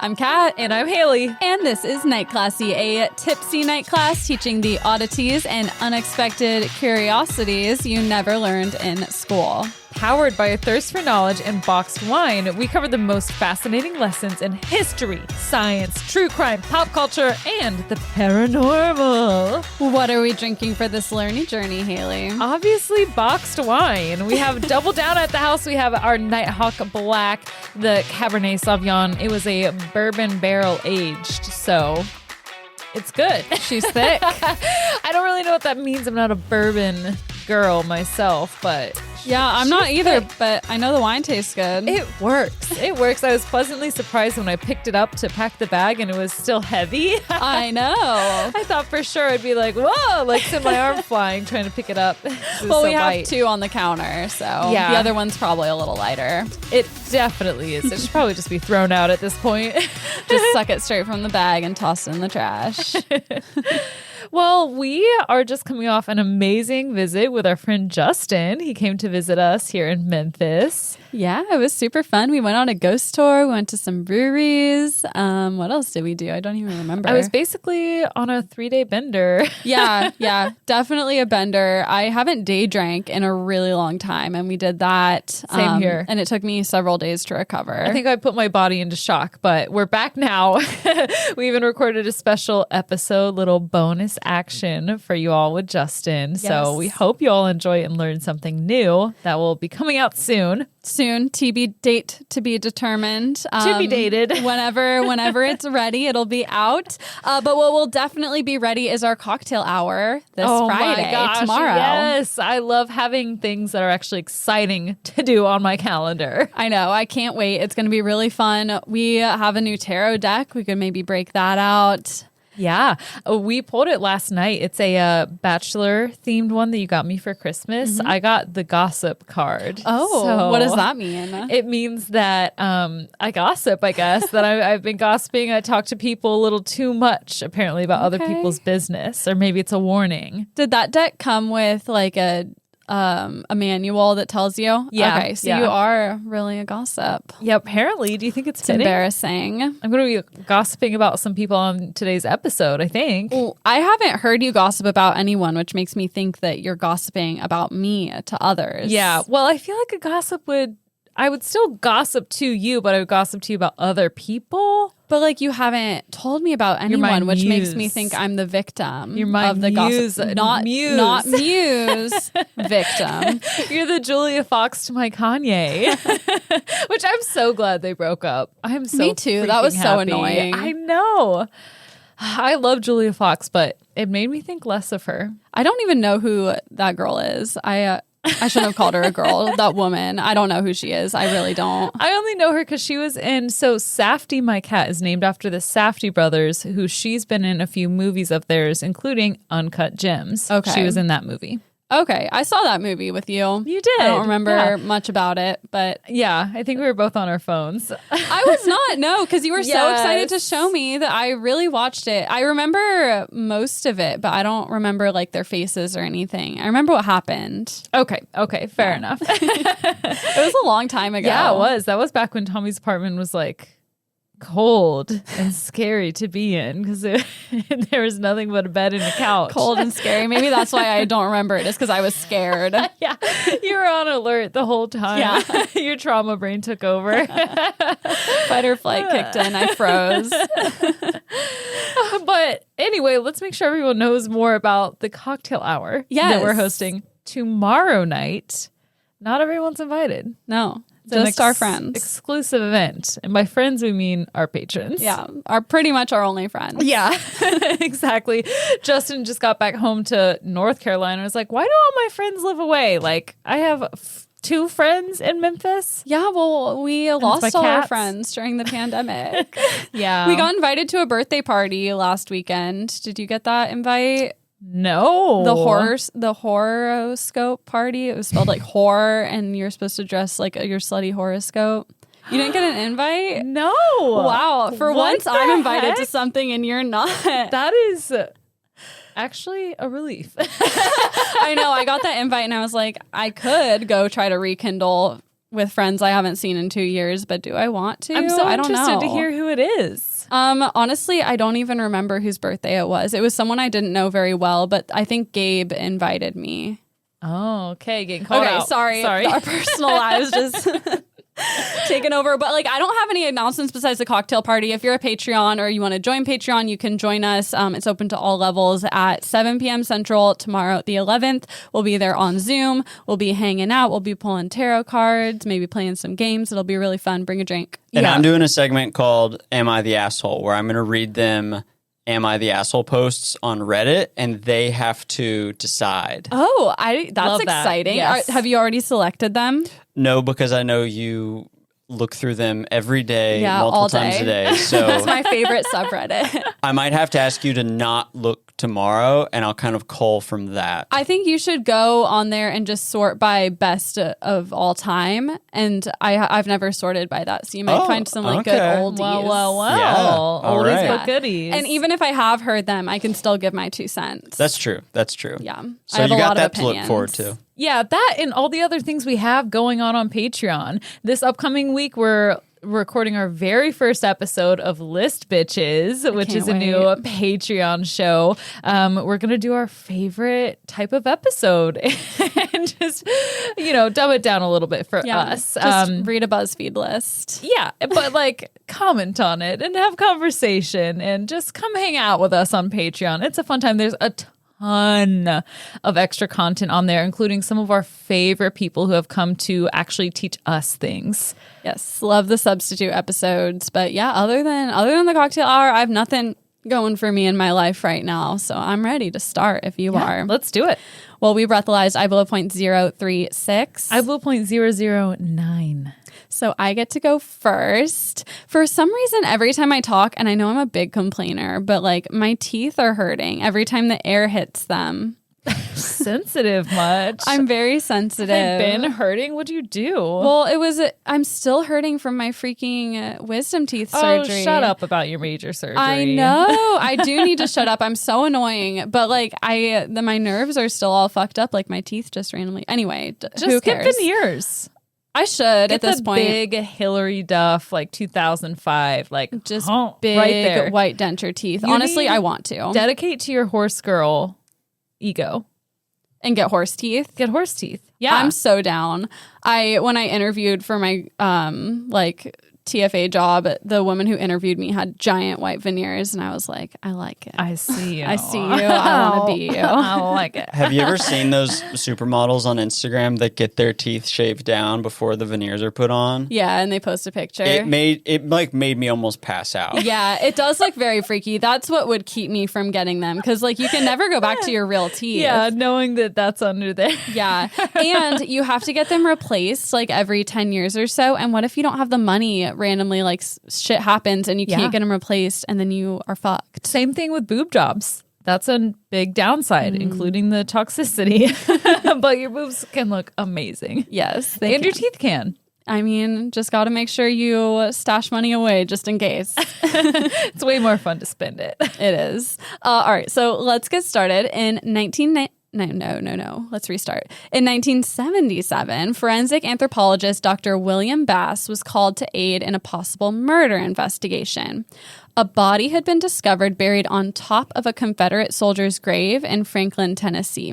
I'm Kat. And I'm Hayley. And this is Night Classy, a tipsy night class teaching the oddities and unexpected curiosities you never learned in school. Powered by a thirst for knowledge and boxed wine, we cover the most fascinating lessons in history, science, true crime, pop culture, and the paranormal. What are we drinking for this learning journey, Hayley? Obviously, boxed wine. We have double down at the house. We have our Nighthawk Black, the Cabernet Sauvignon. It was a bourbon barrel aged, so it's good. She's thick. I don't really know what that means. I'm not a bourbon girl myself, but yeah, I'm not either, but I know the wine tastes good. It works. It works. I was pleasantly surprised when I picked it up to pack the bag and it was still heavy. I know. I thought for sure I'd be like, whoa, like send my arm flying trying to pick it up. Well, we have two on the counter, so yeah. The other one's probably a little lighter. It definitely is. It should probably just be thrown out at this point. Just suck it straight from the bag and toss it in the trash. Well, we are just coming off an amazing visit with our friend Justin. He came to visit us here in Memphis. Yeah, it was super fun. We went on a ghost tour. We went to some breweries. What else did we do? I don't even remember. I was basically on a 3-day bender. Yeah, definitely a bender. I haven't day drank in a really long time, and we did that. Same here. And it took me several days to recover. I think I put my body into shock, but we're back now. We even recorded a special episode, little bonus action for you all with Justin. Yes. So we hope you all enjoy and learn something new that will be coming out soon. TB date to be determined. To be dated. Whenever it's ready, it'll be out. But what will definitely be ready is our cocktail hour this Friday, my gosh, tomorrow. Yes, I love having things that are actually exciting to do on my calendar. I know. I can't wait. It's going to be really fun. We have a new tarot deck. We could maybe break that out. Yeah, we pulled it last night. It's a bachelor themed one that you got me for Christmas. I got the gossip card. Oh, so what does that mean? It means that I gossip, I guess, that I've been gossiping. I talk to people a little too much, apparently, about other people's business, or maybe it's a warning. Did that deck come with like a manual that tells you? Yeah. Okay, so you are really a gossip. Yeah, apparently. Do you think it's fitting? Embarrassing. I'm going to be gossiping about some people on today's episode, I think. Well, I haven't heard you gossip about anyone, which makes me think that you're gossiping about me to others. Yeah. Well, I feel like I would still gossip to you, but I would gossip to you about other people. But like you haven't told me about anyone, which makes me think I'm the victim of the gossip. Not muse victim. You're the Julia Fox to my Kanye. Which I'm so glad they broke up. I'm so Me too. That was so happy. annoying. I know. I love Julia Fox, but it made me think less of her. I don't even know who that girl is. I shouldn't have called her a girl, that woman. I don't know who she is. I really don't. I only know her because she was in, so Safdie, my cat, is named after the Safdie brothers, who she's been in a few movies of theirs, including Uncut Gems. Okay. She was in that movie. Okay, I saw that movie with you. You did. I don't remember much about it, but yeah, I think we were both on our phones. I was not, no, because you were so excited to show me that I really watched it. I remember most of it, but I don't remember like their faces or anything. I remember what happened. Okay, fair enough. It was a long time ago. Yeah, it was. That was back when Tommy's apartment was like cold and scary to be in because there was nothing but a bed and a couch. Cold and scary. Maybe that's why I don't remember it. It's because I was scared. Yeah, you were on alert the whole time. Yeah, your trauma brain took over. Fight or flight kicked in. I froze. But anyway, let's make sure everyone knows more about the cocktail hour that we're hosting tomorrow night. Not everyone's invited. No. Just our friends. Exclusive event. And by friends, we mean our patrons. Yeah. Pretty much our only friends. Yeah, exactly. Justin just got back home to North Carolina. I was like, why do all my friends live away? Like, I have 2 friends in Memphis. Yeah, well, we lost all our friends during the pandemic. Yeah. We got invited to a birthday party last weekend. Did you get that invite? No. The horoscope party. It was spelled like horror, and you're supposed to dress like your slutty horoscope. You didn't get an invite? No. Wow. For once, I'm invited to something and you're not. That is actually a relief. I know. I got that invite and I was like, I could go try to rekindle with friends I haven't seen in 2 years, but do I want to? I'm so I don't interested know. to hear who it is. Honestly, I don't even remember whose birthday it was. It was someone I didn't know very well, but I think Gabe invited me. Oh, okay. Getting called out. Sorry. Our personal lives just taken over. But like, I don't have any announcements besides the cocktail party. If you're a Patreon or you want to join Patreon, you can join us. It's open to all levels at 7 p.m. Central tomorrow, the 11th. We'll be there on Zoom. We'll be hanging out. We'll be pulling tarot cards, maybe playing some games. It'll be really fun. Bring a drink. And I'm doing a segment called Am I the Asshole, where I'm going to read them Am I the Asshole posts on Reddit, and they have to decide. Oh, that's Love that. exciting. Yes. Have you already selected them? No, because I know you look through them every day, multiple all times day. a day. So That's my favorite subreddit. I might have to ask you to not look tomorrow, and I'll kind of cull from that. I think you should go on there and just sort by best of all time. And I've never sorted by that. So you might find some like good oldies. Well. Yeah. All Oldies right. but goodies. And even if I have heard them, I can still give my 2 cents. That's true. Yeah. So I have you a got lot that of to look opinions. forward to. Yeah, that and all the other things we have going on Patreon. This upcoming week, we're recording our very first episode of List Bitches, which is a new Patreon show. We're going to do our favorite type of episode and just, dumb it down a little bit for us. Just read a BuzzFeed list. Yeah, but like comment on it and have conversation and just come hang out with us on Patreon. It's a fun time. There's a ton of extra content on there, including some of our favorite people who have come to actually teach us things. Yes, love the substitute episodes. But yeah, other than the cocktail hour, I have nothing going for me in my life right now. So I'm ready to start if you are. Let's do it. Well, we breathalyzed I blew a .036. I blew a .009. So I get to go first. For some reason, every time I talk, and I know I'm a big complainer, but like my teeth are hurting every time the air hits them. Sensitive much? I'm very sensitive. Have they been hurting? What'd you do? Well, I'm still hurting from my freaking wisdom teeth surgery. Oh, shut up about your major surgery. I know. I do need to shut up. I'm so annoying. But like my nerves are still all fucked up. Like my teeth just randomly. Anyway, just who get cares? veneers. I should Get at this the point. big Hillary Duff, like 2005, like Just big big right there. white denture teeth. You Honestly, need- I want to. Dedicate to your horse girl ego. And get horse teeth. Get horse teeth. Yeah. I'm so down. When I interviewed for my TFA job, the woman who interviewed me had giant white veneers, and I was like, I like it. I see you. I see you. I want to be you. I like it. Have you ever seen those supermodels on Instagram that get their teeth shaved down before the veneers are put on? Yeah, and they post a picture. It made me almost pass out. Yeah, it does look very freaky. That's what would keep me from getting them, because like you can never go back to your real teeth. Yeah, knowing that that's under there. Yeah, and you have to get them replaced like every 10 years or so. And what if you don't have the money? Randomly, like shit happens and you can't get them replaced, and then you are fucked. Same thing with boob jobs. That's a big downside, including the toxicity. But your boobs can look amazing. Yes, And your teeth can. I mean, just got to make sure you stash money away just in case. It's way more fun to spend it. It is. All right, so let's get started. Let's restart. In 1977, forensic anthropologist Dr. William Bass was called to aid in a possible murder investigation. A body had been discovered buried on top of a Confederate soldier's grave in Franklin, Tennessee.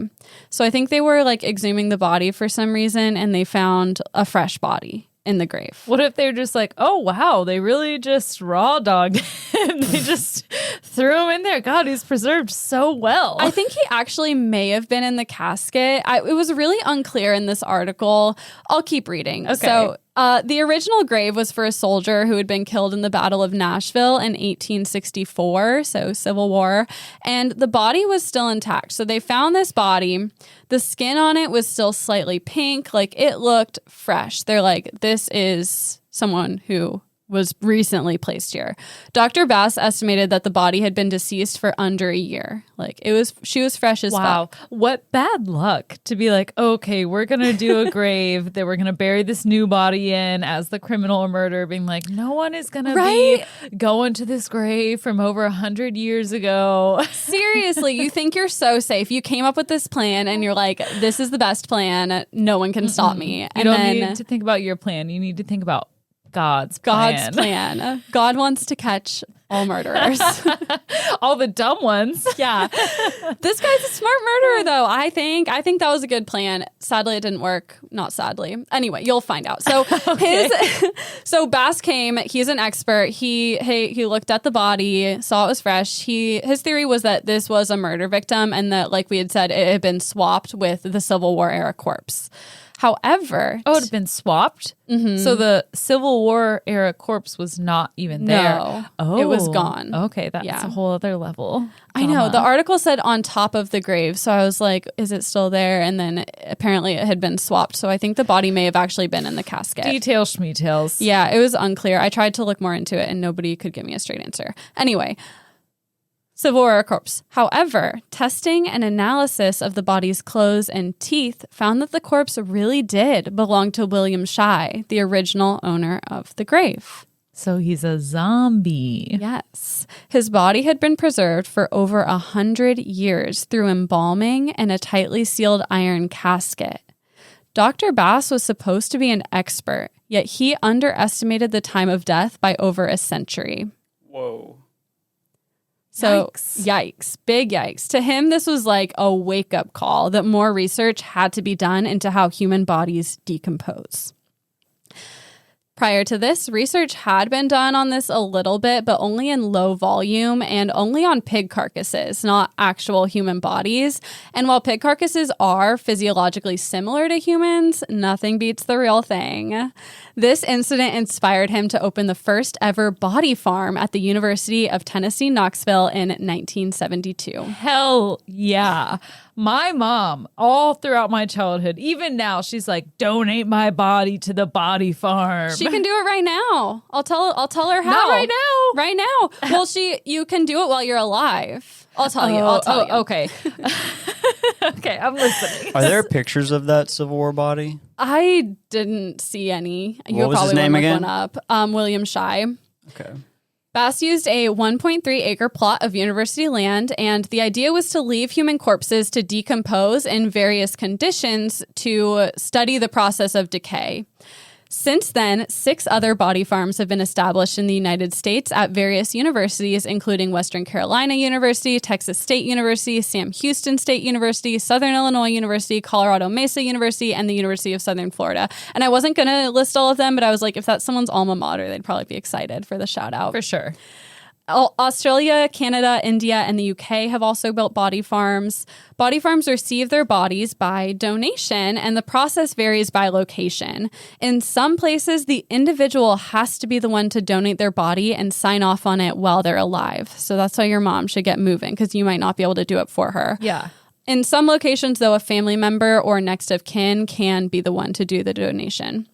So I think they were like exhuming the body for some reason, and they found a fresh body in the grave. What if they're just like, oh, wow, they really just raw dogged him. They just threw him in there. God, he's preserved so well. I think he actually may have been in the casket. It was really unclear in this article. I'll keep reading. Okay. So the original grave was for a soldier who had been killed in the Battle of Nashville in 1864, so Civil War, and the body was still intact. So they found this body. The skin on it was still slightly pink, like it looked fresh. They're like, this is someone who was recently placed here. Dr. Bass estimated that the body had been deceased for under a year. Like she was fresh as fuck. What bad luck to be like, okay, we're going to do a grave that we're going to bury this new body in as the criminal or murderer, being like, no one is going to be going to this grave from over 100 years ago. Seriously, you think you're so safe. You came up with this plan and you're like, this is the best plan. No one can stop me. You don't need to think about your plan. You need to think about God's plan. God wants to catch all murderers. All the dumb ones. Yeah. This guy's a smart murderer, though, I think. I think that was a good plan. Sadly, it didn't work. Not sadly. Anyway, you'll find out. So so Bass came. He's an expert. He looked at the body, saw it was fresh. His theory was that this was a murder victim and that, like we had said, it had been swapped with the Civil War era corpse. However... Oh, it had been swapped? Mm-hmm. So the Civil War era corpse was not even there. No. Oh. It was gone. Okay, that's a whole other level. I know. The article said on top of the grave. So I was like, is it still there? And then apparently it had been swapped. So I think the body may have actually been in the casket. Details schmetails. Yeah, it was unclear. I tried to look more into it and nobody could give me a straight answer. Anyway... Civil War corpse. However, testing and analysis of the body's clothes and teeth found that the corpse really did belong to William Shy, the original owner of the grave. So he's a zombie. Yes. His body had been preserved for over 100 years through embalming and a tightly sealed iron casket. Dr. Bass was supposed to be an expert, yet he underestimated the time of death by over a century. Whoa. So, yikes, big yikes. To him, this was like a wake-up call that more research had to be done into how human bodies decompose. Prior to this, research had been done on this a little bit, but only in low volume and only on pig carcasses, not actual human bodies. And while pig carcasses are physiologically similar to humans, nothing beats the real thing. This incident inspired him to open the first ever body farm at the University of Tennessee, Knoxville in 1972. Hell yeah. My mom, all throughout my childhood, even now, she's like, donate my body to the body farm. She can do it right now. I'll tell her how. Not right now. Right now. Well, you can do it while you're alive. I'll tell you. Okay. Okay, I'm listening. Are there pictures of that Civil War body? I didn't see any. What was his name again? One up. William Shy. Okay. Bass used a 1.3 acre plot of university land, and the idea was to leave human corpses to decompose in various conditions to study the process of decay. Since then, 6 other body farms have been established in the United States at various universities, including Western Carolina University, Texas State University, Sam Houston State University, Southern Illinois University, Colorado Mesa University, and the University of Southern Florida. And I wasn't going to list all of them, but I was like, if that's someone's alma mater, they'd probably be excited for the shout out. For sure. Australia, Canada, India, and the UK have also built body farms. Body farms receive their bodies by donation, and the process varies by location. In some places, the individual has to be the one to donate their body and sign off on it while they're alive. So that's why your mom should get moving, because you might not be able to do it for her. Yeah. In some locations, though, a family member or next of kin can be the one to do the donation.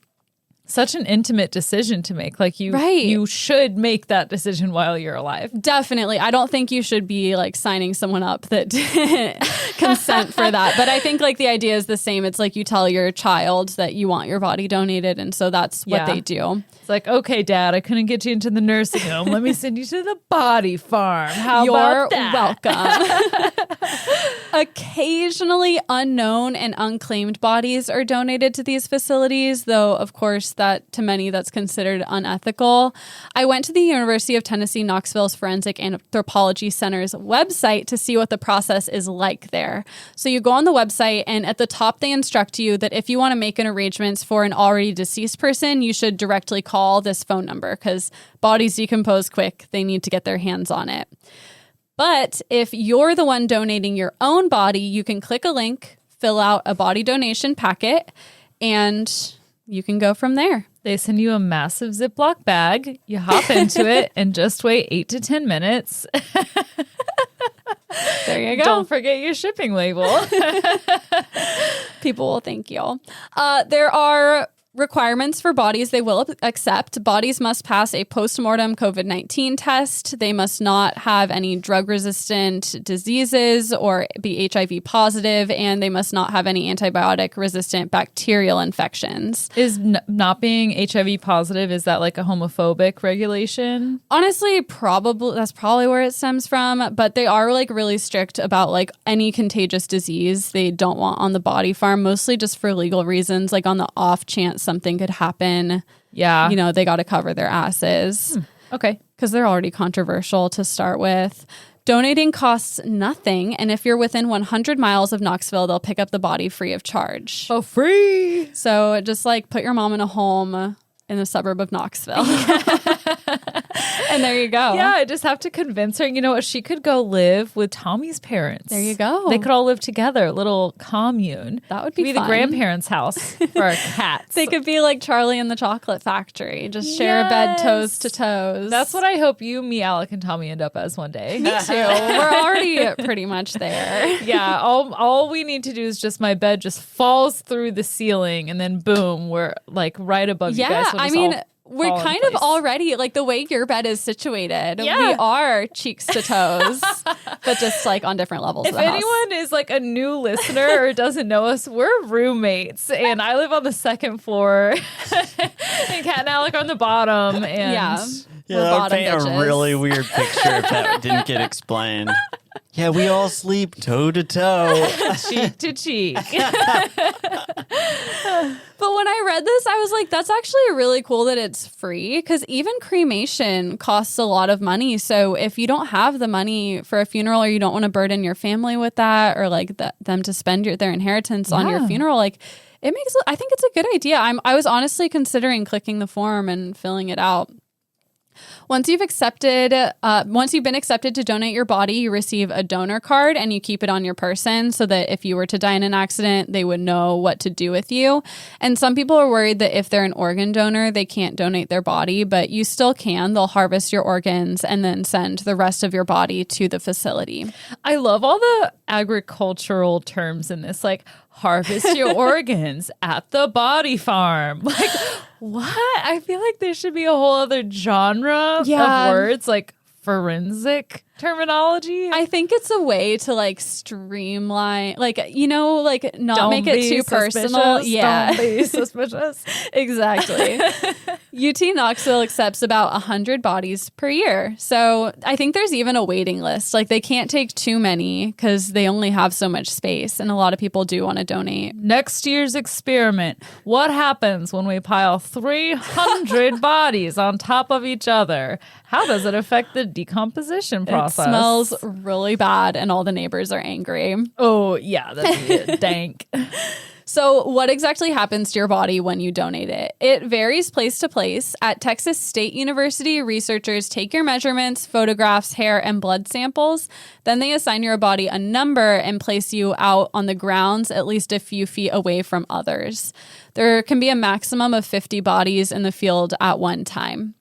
Such an intimate decision to make. Like you should make that decision while you're alive. Definitely. I don't think you should be like signing someone up that didn't consent for that. But I think like the idea is the same. It's like you tell your child that you want your body donated. And so that's what they do. It's like, okay, Dad, I couldn't get you into the nursing home. Let me send you to the body farm. How about that? You're welcome. Occasionally unknown and unclaimed bodies are donated to these facilities, though, of course, that to many that's considered unethical. I went to the University of Tennessee Knoxville's Forensic Anthropology Center's website to see what the process is like there. So you go on the website, and at the top they instruct you that if you want to make an arrangements for an already deceased person, you should directly call this phone number because bodies decompose quick. They need to get their hands on it. But if you're the one donating your own body, you can click a link, fill out a body donation packet, and you can go from there. They send you a massive Ziploc bag. You hop into it and just wait 8 to 10 minutes. There you go. Don't forget your shipping label. People will thank you. There are Requirements for bodies they will accept. Bodies must pass a postmortem COVID-19 test. They must not have any drug-resistant diseases or be HIV positive, and they must not have any antibiotic-resistant bacterial infections. Is not being HIV positive, is that like a homophobic regulation? Honestly, that's probably where it stems from, but they are like really strict about like any contagious disease they don't want on the body farm, mostly just for legal reasons, like on the off chance something could happen. Yeah. You know, they got to cover their asses. Okay. Because they're already controversial to start with. Donating costs nothing. And if you're within 100 miles of Knoxville, they'll pick up the body free of charge. Oh, free. So just like put your mom in a home in the suburb of Knoxville. And there you go. Yeah, I just have to convince her, you know what, she could go live with Tommy's parents. There you go. They could all live together, a little commune. That would be the fun. grandparents' house for our cats. They could be like Charlie and the Chocolate Factory. Just share a bed toes to toes. That's what I hope you, me, Alec, and Tommy end up as one day. Me too. We're already pretty much there. Yeah, all we need to do is just my bed just falls through the ceiling and then boom, we're like right above you guys. I mean, we're kind of already, like the way your bed is situated, we are cheeks to toes, but just like on different levels if of the house. anyone is like a new listener or doesn't know us, we're roommates and I live on the second floor and Kat and Alec are on the bottom. And that would paint a really weird picture if that didn't get explained. Yeah, we all sleep toe to toe. cheek to cheek. But when I read this, I was like, that's actually really cool that it's free, because even cremation costs a lot of money. So if you don't have the money for a funeral, or you don't want to burden your family with that, or like them to spend their inheritance on your funeral, like I think it's a good idea. I was honestly considering clicking the form and filling it out. Once you've been accepted to donate your body, you receive a donor card and you keep it on your person so that if you were to die in an accident, they would know what to do with you. And some people are worried that if they're an organ donor, they can't donate their body, but you still can. They'll harvest your organs and then send the rest of your body to the facility. I love all the agricultural terms in this, like harvest your organs at the body farm. Like, what? I feel like there should be a whole other genre of words, like forensic terminology. I think it's a way to like streamline, like, you know, like not Don't make it too personal. Yeah. Don't be suspicious. Exactly. UT Knoxville accepts about 100 bodies per year. So I think there's even a waiting list. Like they can't take too many because they only have so much space. And a lot of people do want to donate. Next year's experiment. What happens when we pile 300 bodies on top of each other? How does it affect the decomposition process? It smells really bad and all the neighbors are angry. Oh, yeah, that'd be dank. So what exactly happens to your body when you donate it? It varies place to place. At Texas State University, researchers take your measurements, photographs, hair, and blood samples. Then they assign your body a number and place you out on the grounds at least a few feet away from others. There can be a maximum of 50 bodies in the field at one time.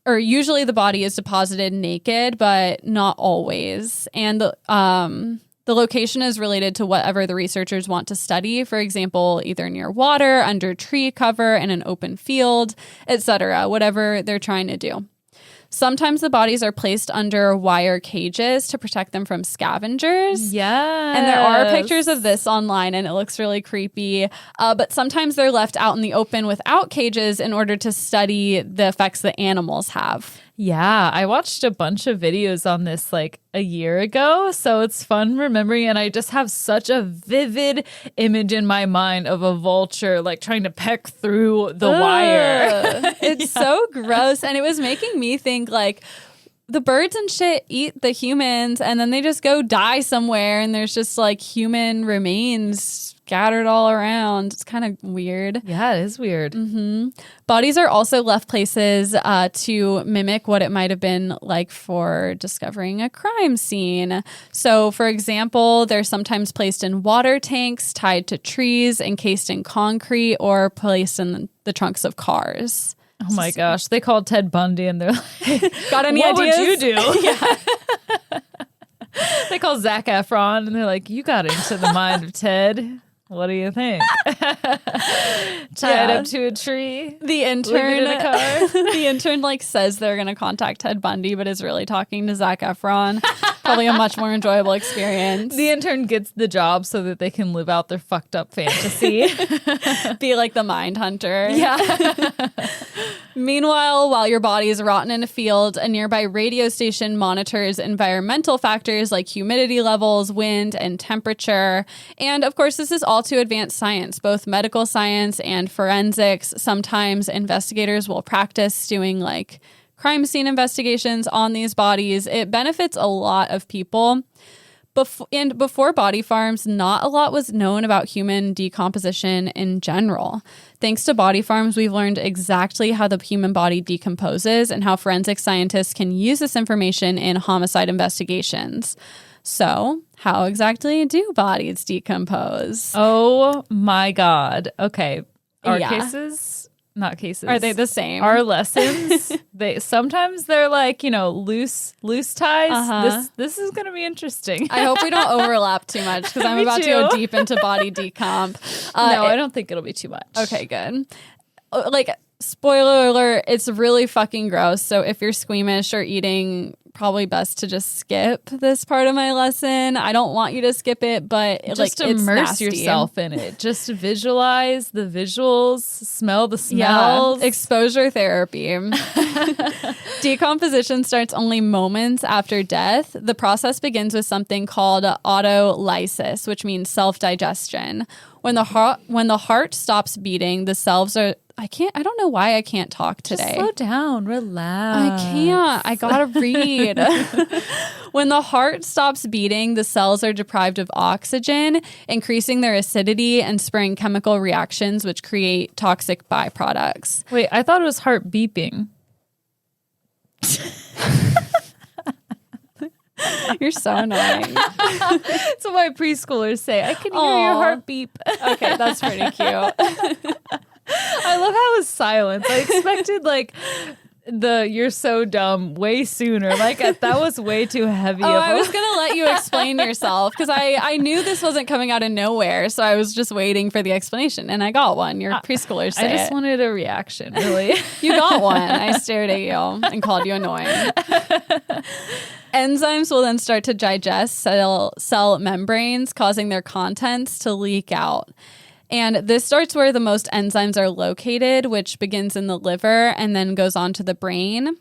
Usually the body is deposited naked, but not always. And the location is related to whatever the researchers want to study. For example, either near water, under tree cover, in an open field, etc., whatever they're trying to do. Sometimes the bodies are placed under wire cages to protect them from scavengers. Yeah. And there are pictures of this online and it looks really creepy. But sometimes they're left out in the open without cages in order to study the effects that animals have. Yeah, I watched a bunch of videos on this like a year ago, so it's fun remembering, and I just have such a vivid image in my mind of a vulture like trying to peck through the wire. It's so gross, and it was making me think like the birds and shit eat the humans and then they just go die somewhere and there's just like human remains scattered all around. It's kind of weird. Yeah, it is weird. Mm-hmm. Bodies are also left places to mimic what it might have been like for discovering a crime scene. So, for example, they're sometimes placed in water tanks, tied to trees, encased in concrete, or placed in the trunks of cars. Oh my gosh, they called Ted Bundy and they're like, got any what ideas? What would you do? Yeah. They call Zac Efron and they're like, you got into the mind of Ted. What do you think? Tied up to a tree. The intern in a car. The intern like says they're going to contact Ted Bundy, but is really talking to Zac Efron. Probably a much more enjoyable experience. The intern gets the job so that they can live out their fucked up fantasy. Be like the mind hunter. Yeah. Meanwhile, while your body is rotten in a field, a nearby radio station monitors environmental factors like humidity levels, wind, and temperature. And of course, this is all to advance science, both medical science and forensics. Sometimes investigators will practice doing like crime scene investigations on these bodies. It benefits a lot of people. Before body farms, not a lot was known about human decomposition in general. Thanks to body farms, we've learned exactly how the human body decomposes and how forensic scientists can use this information in homicide investigations. So, how exactly do bodies decompose? Oh my God. Okay. Not cases. Are they the same? Our lessons. Sometimes they're like, loose ties. Uh-huh. This is going to be interesting. I hope we don't overlap too much because I'm about to go deep into body decomp. No, I don't think it'll be too much. Okay, good. Like, spoiler alert, it's really fucking gross. So if you're squeamish or eating, probably best to just skip this part of my lesson. I don't want you to skip it, but just immerse yourself in it. Just visualize the visuals, smell the smells. Yeah. Exposure therapy. Decomposition starts only moments after death. The process begins with something called autolysis, which means self-digestion. When the heart stops beating, the cells are... I don't know why I can't talk today. Just slow down, relax. I can't. I gotta read. When the heart stops beating, the cells are deprived of oxygen, increasing their acidity and spurring chemical reactions, which create toxic byproducts. Wait, I thought it was heart beeping. You're so annoying. That's what my preschoolers say. I can hear your heart beep. Okay, that's pretty cute. I love how it was silence. I expected like you're so dumb way sooner. Like that was way too heavy. I was going to let you explain yourself because I knew this wasn't coming out of nowhere. So I was just waiting for the explanation and I got one. Your preschoolers say I just wanted a reaction, really. You got one. I stared at you and called you annoying. Enzymes will then start to digest cell membranes, causing their contents to leak out. And this starts where the most enzymes are located, which begins in the liver and then goes on to the brain.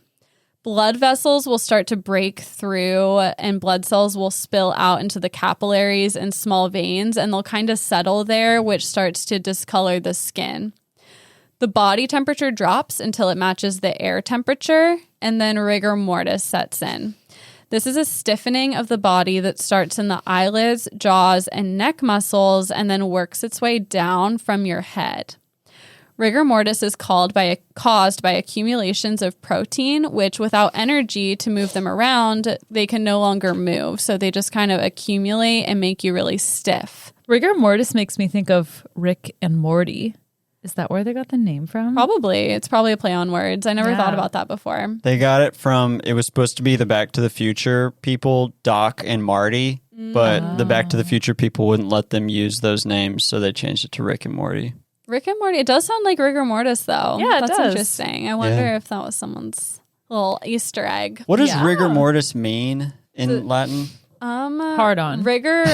Blood vessels will start to break through and blood cells will spill out into the capillaries and small veins, and they'll kind of settle there, which starts to discolor the skin. The body temperature drops until it matches the air temperature, and then rigor mortis sets in. This is a stiffening of the body that starts in the eyelids, jaws, and neck muscles and then works its way down from your head. Rigor mortis is caused by accumulations of protein, which without energy to move them around, they can no longer move. So they just kind of accumulate and make you really stiff. Rigor mortis makes me think of Rick and Morty. Is that where they got the name from? Probably. It's probably a play on words. I never thought about that before. They got it from, it was supposed to be the Back to the Future people, Doc and Marty, but the Back to the Future people wouldn't let them use those names, so they changed it to Rick and Morty. Rick and Morty. It does sound like rigor mortis, though. Yeah, That's does. interesting. I wonder if that was someone's little Easter egg. What does rigor mortis mean in Latin? Hard on. Rigor...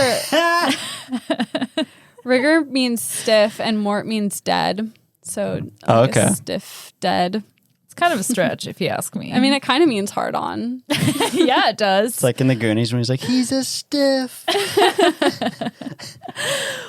Rigor means stiff and mort means dead. So okay. Stiff, dead. It's kind of a stretch if you ask me. I mean, it kind of means hard on. Yeah, it does. It's like in the Goonies when he's like, he's a stiff.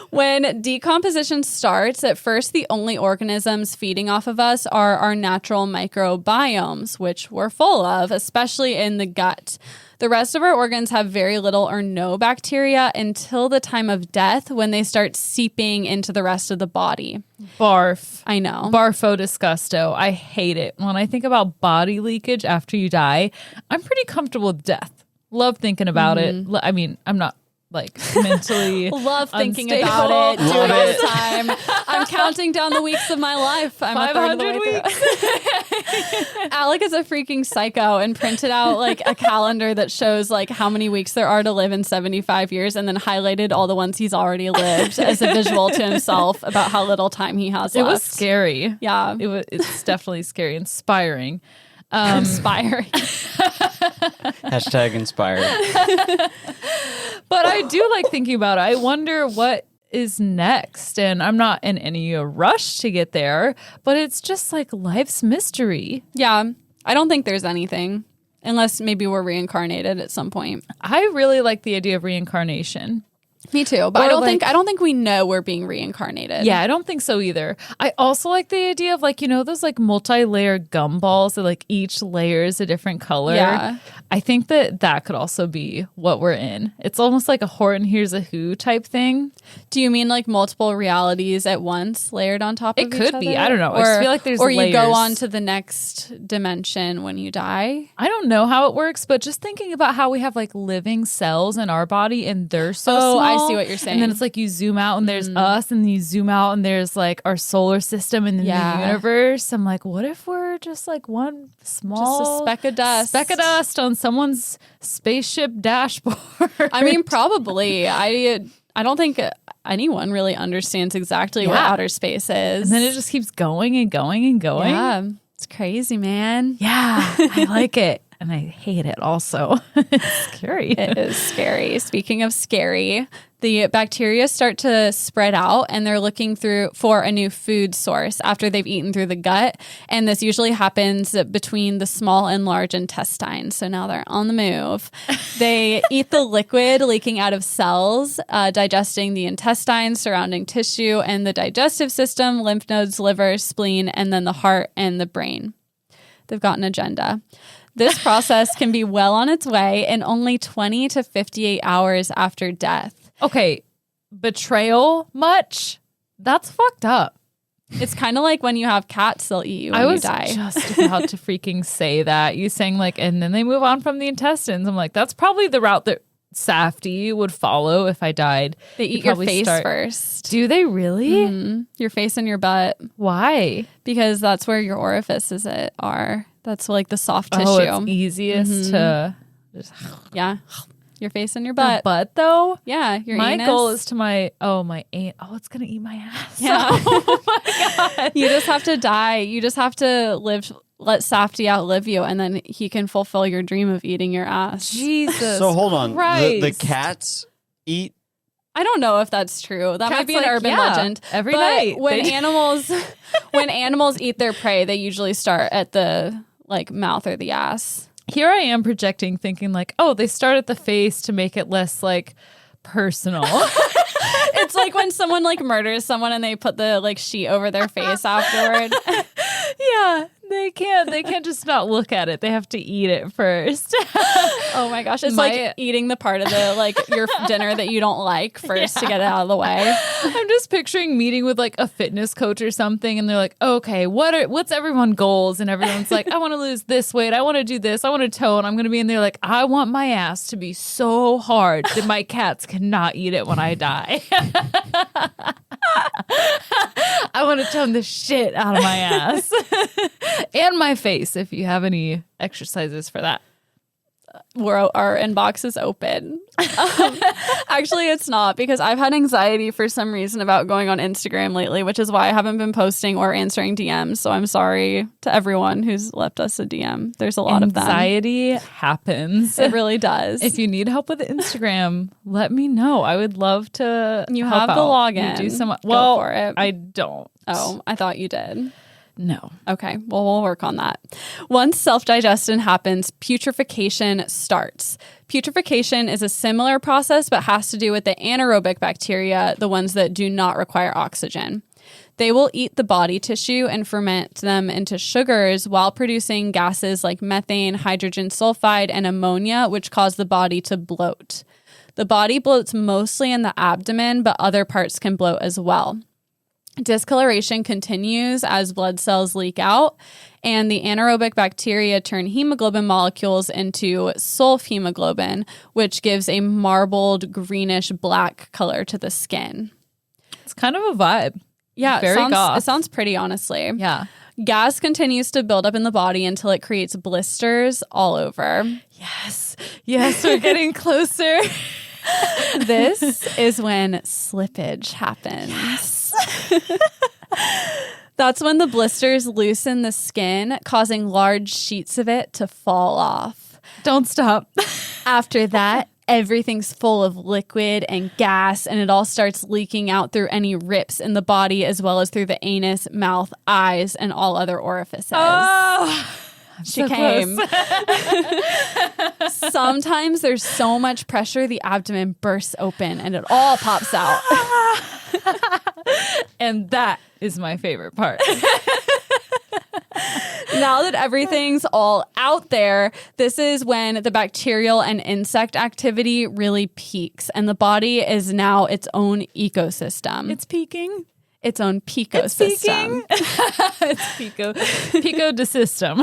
When decomposition starts, at first the only organisms feeding off of us are our natural microbiomes, which we're full of, especially in the gut. The rest of our organs have very little or no bacteria until the time of death when they start seeping into the rest of the body. Barf. I know. Barfo disgusto. I hate it. When I think about body leakage after you die, I'm pretty comfortable with death. Love thinking about it. I mean, I'm not like mentally love thinking unstable. about it. Do it all it. the time. I'm counting down the weeks of my life. I'm 500 weeks. Alec is a freaking psycho and printed out like a calendar that shows like how many weeks there are to live in 75 years and then highlighted all the ones he's already lived as a visual to himself about how little time he has left. It was scary. Yeah. It's definitely scary, inspiring. Inspiring. Hashtag inspired. But I do like thinking about it. I wonder what is next. And I'm not in any rush to get there, but it's just like life's mystery. Yeah. I don't think there's anything unless maybe we're reincarnated at some point. I really like the idea of reincarnation. Me too, but Or I don't think we know we're being reincarnated. Yeah, I don't think so either. I also like the idea of like, you know, those like multi-layer gumballs that like each layer is a different color. Yeah. I think that could also be what we're in. It's almost like a Horton Hears a Who type thing. Do you mean like multiple realities at once layered on top of It each could other? be. I don't know. I just feel like there's Or you go layers. on to the next dimension when you die. I don't know how it works, but just thinking about how we have like living cells in our body and they're so small. I see what you're saying. And then it's like you zoom out and there's us, and then you zoom out and there's like our solar system and then the universe. I'm like, what if we're just like one small Just a speck of dust on someone's spaceship dashboard? I mean, probably. I don't think anyone really understands exactly what outer space is. And then it just keeps going and going and going. Yeah, it's crazy, man. Yeah, I like it. And I hate it also. It's scary. It is scary. Speaking of scary, the bacteria start to spread out and they're looking for a new food source after they've eaten through the gut. And this usually happens between the small and large intestines. So now they're on the move. They eat the liquid leaking out of cells, digesting the intestines, surrounding tissue, and the digestive system, lymph nodes, liver, spleen, and then the heart and the brain. They've got an agenda. This process can be well on its way in only 20 to 58 hours after death. Okay, betrayal much? That's fucked up. It's kind of like when you have cats, they'll eat you when you die. I was just about to freaking say that. You saying like, and then they move on from the intestines. I'm like, that's probably the route that Safety would follow if I died. They eat your face first. Do they really? Mm-hmm. Your face and your butt. Why? Because that's where your orifices are. That's like the soft tissue. Oh, it's easiest to just... Yeah. Your face and your Your butt. butt, though? Yeah. Your my anus. goal is to my anus. Oh, it's going to eat my ass. Yeah. Oh, my God. You just have to die. You just have to let Safety outlive you, and then he can fulfill your dream of eating your ass. Jesus. So hold on. The Christ. cats eat. I don't know if that's true. That might Cats be an like, urban yeah, legend. every But night. when They- animals eat their prey, they usually start at the like mouth or the ass. Here I am projecting, thinking like, oh, they start at the face to make it less like personal. It's like when someone like murders someone and they put the like sheet over their face afterward. Yeah, they can't just not look at it. They have to eat it first. Oh my gosh. It's like eating the part of the like your dinner that you don't like first to get it out of the way. I'm just picturing meeting with like a fitness coach or something, and they're like, okay, what's everyone's goals? And everyone's like, I want to lose this weight, I want to do this, I want to tone. I'm gonna be in there like, I want my ass to be so hard that my cats cannot eat it when I die. I want to tone the shit out of my ass. And my face, if you have any exercises for that. Our inbox is open. Actually, it's not, because I've had anxiety for some reason about going on Instagram lately, which is why I haven't been posting or answering DMs. So I'm sorry to everyone who's left us a DM. There's a lot of them. Anxiety happens. It really does. If you need help with Instagram, let me know. I would love to. You help have the out. login. You do some. Go Well, for it. I don't. Oh, I thought you did. No. Okay, well, we'll work on that. Once self-digestion happens, putrefaction starts. Putrefaction is a similar process, but has to do with the anaerobic bacteria, the ones that do not require oxygen. They will eat the body tissue and ferment them into sugars while producing gases like methane, hydrogen sulfide, and ammonia, which cause the body to bloat. The body bloats mostly in the abdomen, but other parts can bloat as well. Discoloration continues as blood cells leak out, and the anaerobic bacteria turn hemoglobin molecules into sulfhemoglobin, which gives a marbled greenish black color to the skin. It's kind of a vibe. Yeah, Very it sounds pretty, honestly. Yeah. Gas continues to build up in the body until it creates blisters all over. Yes, we're getting closer. This is when slippage happens. Yes. That's when the blisters loosen the skin, causing large sheets of it to fall off. Don't stop. After that, everything's full of liquid and gas, and it all starts leaking out through any rips in the body, as well as through the anus, mouth, eyes, and all other orifices. Oh, she so came. Sometimes there's so much pressure, the abdomen bursts open and it all pops out. And that is my favorite part. Now that everything's all out there, this is when the bacterial and insect activity really peaks, and the body is now its own ecosystem. It's peaking. Its own picosystem. It's pico de system.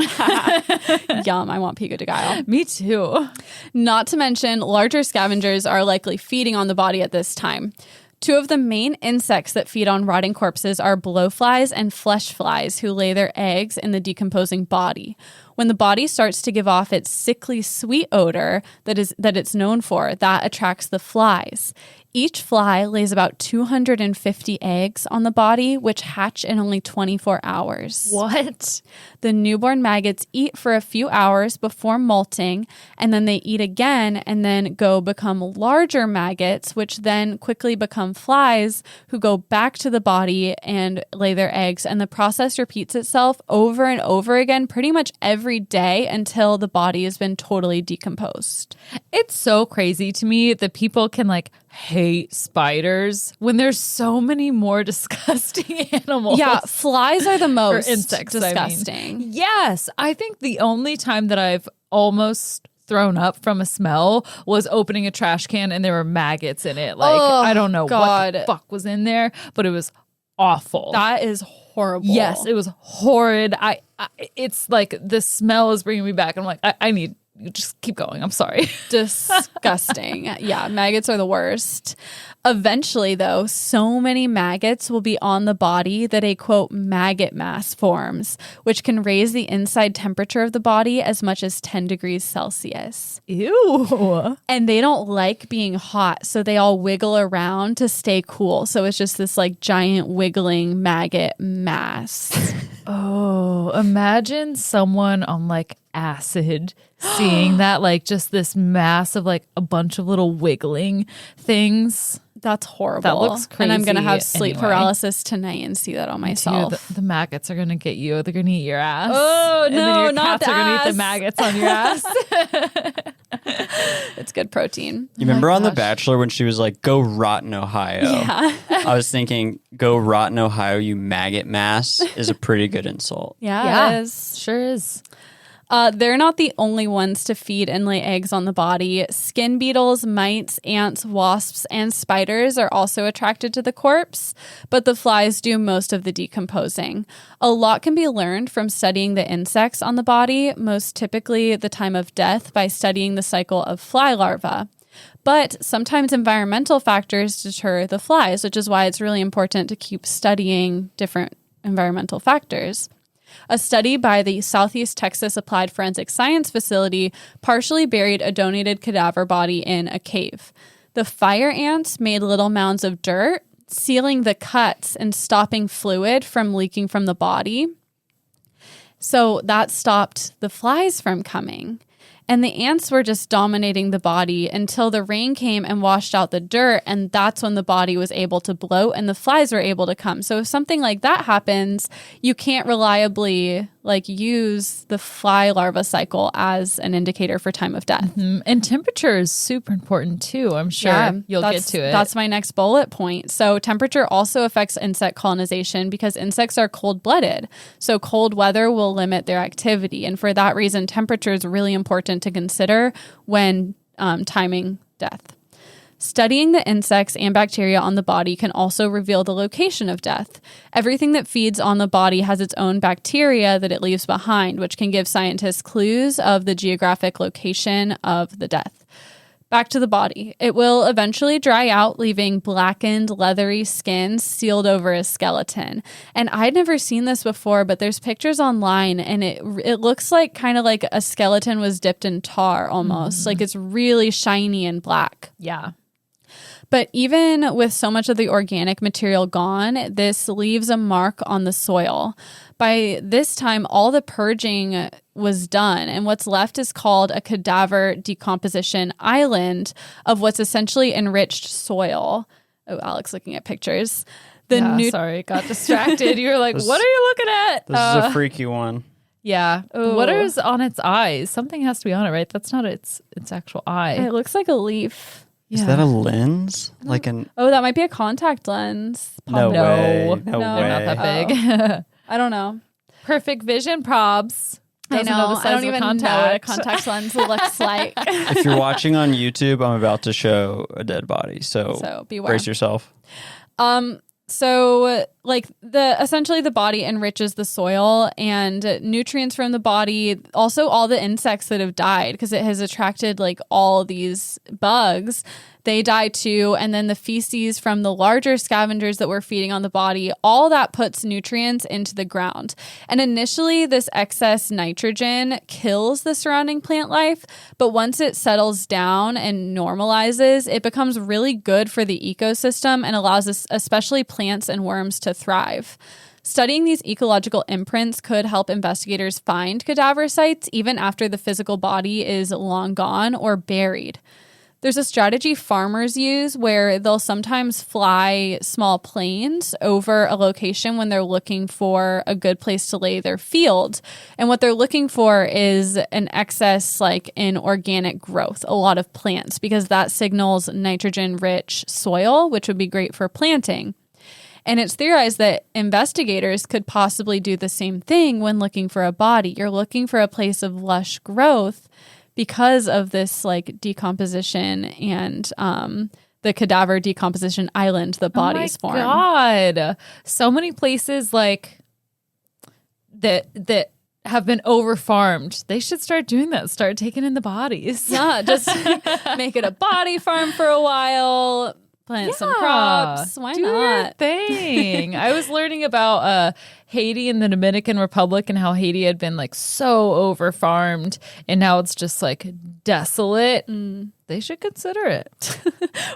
Yum, I want pico de gallo. Me too. Not to mention, larger scavengers are likely feeding on the body at this time. Two of the main insects that feed on rotting corpses are blowflies and flesh flies, who lay their eggs in the decomposing body. When the body starts to give off its sickly sweet odor that it's known for, that attracts the flies. Each fly lays about 250 eggs on the body, which hatch in only 24 hours. What? The newborn maggots eat for a few hours before molting, and then they eat again and then go become larger maggots, which then quickly become flies who go back to the body and lay their eggs. And the process repeats itself over and over again pretty much every day until the body has been totally decomposed. It's so crazy to me that people can hate spiders when there's so many more disgusting animals. Yeah, flies are the most or insects, disgusting. Yes, I think the only time that I've almost thrown up from a smell was opening a trash can and there were maggots in it. I don't know what the fuck was in there, but it was awful. That is horrible. Yes, it was horrid. It's like the smell is bringing me back. I'm like, I need. Just keep going. I'm sorry. Disgusting. Yeah, maggots are the worst. Eventually, though, so many maggots will be on the body that a, quote, maggot mass forms, which can raise the inside temperature of the body as much as 10 degrees Celsius. Ew. And they don't like being hot, so they all wiggle around to stay cool. So it's just this giant wiggling maggot mass. Oh, imagine someone on acid seeing that, just this mass of a bunch of little wiggling things. That's horrible. That looks crazy. And I'm going to have sleep paralysis tonight and see that on myself. Dude, the maggots are going to get you. They're going to eat your ass. Oh, and no, then your not cats the are going to ass. eat the maggots on your ass. It's good protein. You remember on The Bachelor when she was like, go rot in Ohio? Yeah. I was thinking, go rot in Ohio, you maggot mass, is a pretty good insult. Yeah, it is. Sure is. They're not the only ones to feed and lay eggs on the body. Skin beetles, mites, ants, wasps, and spiders are also attracted to the corpse, but the flies do most of the decomposing. A lot can be learned from studying the insects on the body, most typically the time of death, by studying the cycle of fly larvae. But sometimes environmental factors deter the flies, which is why it's really important to keep studying different environmental factors. A study by the Southeast Texas Applied Forensic Science Facility partially buried a donated cadaver body in a cave. The fire ants made little mounds of dirt, sealing the cuts and stopping fluid from leaking from the body. So that stopped the flies from coming. And the ants were just dominating the body until the rain came and washed out the dirt, and that's when the body was able to bloat and the flies were able to come. So if something like that happens, you can't reliably use the fly larva cycle as an indicator for time of death. Mm-hmm. And temperature is super important too. I'm sure you'll get to it. That's my next bullet point. So temperature also affects insect colonization because insects are cold-blooded. So cold weather will limit their activity. And for that reason, temperature is really important to consider when timing death. Studying the insects and bacteria on the body can also reveal the location of death. Everything that feeds on the body has its own bacteria that it leaves behind, which can give scientists clues of the geographic location of the death. Back to the body. It will eventually dry out, leaving blackened, leathery skin sealed over a skeleton. And I'd never seen this before, but there's pictures online, and it looks like kind of like a skeleton was dipped in tar almost. Like it's really shiny and black. Yeah. But even with so much of the organic material gone, this leaves a mark on the soil. By this time, all the purging was done, and what's left is called a cadaver decomposition island of what's essentially enriched soil. Oh, Alex looking at pictures. Sorry, got distracted. You were like, what are you looking at? This is a freaky one. Yeah. Ooh. What is on its eyes? Something has to be on it, right? That's not its actual eye. It looks like a leaf. Is that a lens? Like an... Oh, that might be a contact lens. No way. No, way. not that big. I don't know. Perfect vision probs. I know. I don't even know what a contact lens looks like. If you're watching on YouTube, I'm about to show a dead body. So beware. Brace yourself. So like essentially the body enriches the soil and nutrients from the body, also all the insects that have died because it has attracted like all these bugs. They die too. And then the feces from the larger scavengers that were feeding on the body, all that puts nutrients into the ground. And initially this excess nitrogen kills the surrounding plant life, but once it settles down and normalizes, it becomes really good for the ecosystem and allows us, especially plants and worms, to thrive. Studying these ecological imprints could help investigators find cadaver sites even after the physical body is long gone or buried. There's a strategy farmers use where they'll sometimes fly small planes over a location when they're looking for a good place to lay their field. And what they're looking for is an excess, like in organic growth, a lot of plants, because that signals nitrogen-rich soil, which would be great for planting. And it's theorized that investigators could possibly do the same thing when looking for a body. You're looking for a place of lush growth because of this like decomposition and the cadaver decomposition island the bodies form. Oh my God. So many places like that have been over-farmed. They should start doing that. Start taking in the bodies. Yeah, just make it a body farm for a while. Plant some crops. Why do not? Your thing. I was learning about Haiti and the Dominican Republic and how Haiti had been like so over farmed and now it's just like desolate. They should consider it.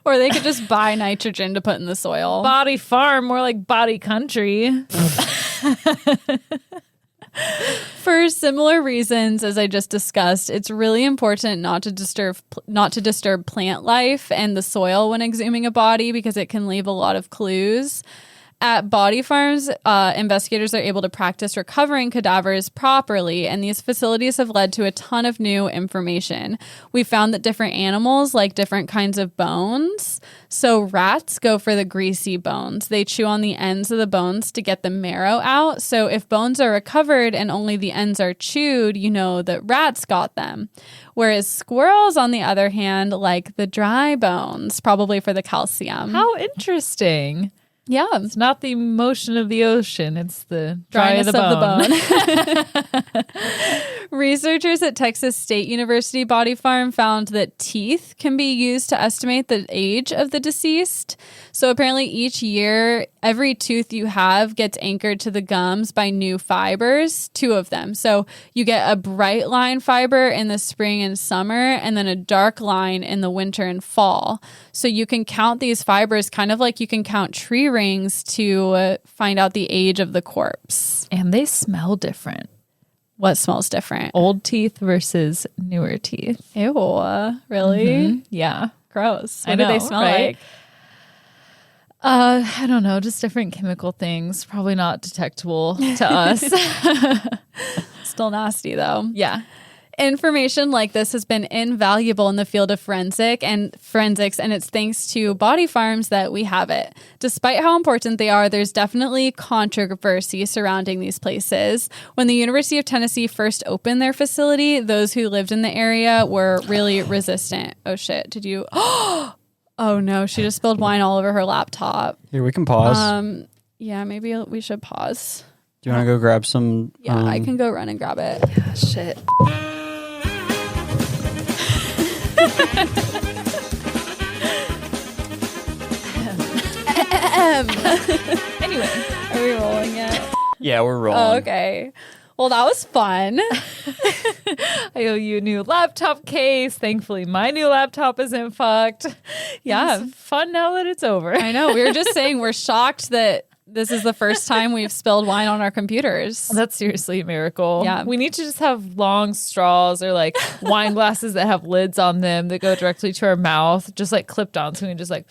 Or they could just buy nitrogen to put in the soil. Body farm, more like body country. For similar reasons as I just discussed, it's really important not to disturb plant life and the soil when exhuming a body because it can leave a lot of clues. At body farms, investigators are able to practice recovering cadavers properly, and these facilities have led to a ton of new information. We found that different animals like different kinds of bones. So rats go for the greasy bones. They chew on the ends of the bones to get the marrow out. So if bones are recovered and only the ends are chewed, you know that rats got them. Whereas squirrels, on the other hand, like the dry bones, probably for the calcium. How interesting. Yeah. It's not the motion of the ocean. It's the dryness of the bone. Researchers at Texas State University Body Farm found that teeth can be used to estimate the age of the deceased. So apparently each year, every tooth you have gets anchored to the gums by new fibers, 2 of them. So you get a bright line fiber in the spring and summer, and then a dark line in the winter and fall. So you can count these fibers kind of like you can count tree rings to find out the age of the corpse. And they smell different. What smells different? Old teeth versus newer teeth. Ew, really? Mm-hmm. Yeah. Gross. What I do know, they smell right? like? I don't know, just different chemical things. Probably not detectable to us. Still nasty though. Yeah. Information like this has been invaluable in the field of forensics, and it's thanks to body farms that we have it. Despite how important they are, there's definitely controversy surrounding these places. When the University of Tennessee first opened their facility, those who lived in the area were really resistant. Oh shit, did you... Oh no, she just spilled wine all over her laptop. Here, we can pause. Yeah, maybe we should pause. Do you want to go grab some? Yeah, I can go run and grab it. Yeah, shit. Anyway, are we rolling yet? Yeah, we're rolling. Oh, okay. Well, that was fun. I owe you a new laptop case. Thankfully, my new laptop isn't fucked. Yeah, fun now that it's over. I know. We were just saying we're shocked that this is the first time we've spilled wine on our computers. That's seriously a miracle. Yeah. We need to just have long straws or like wine glasses that have lids on them that go directly to our mouth, just like clipped on so we can just like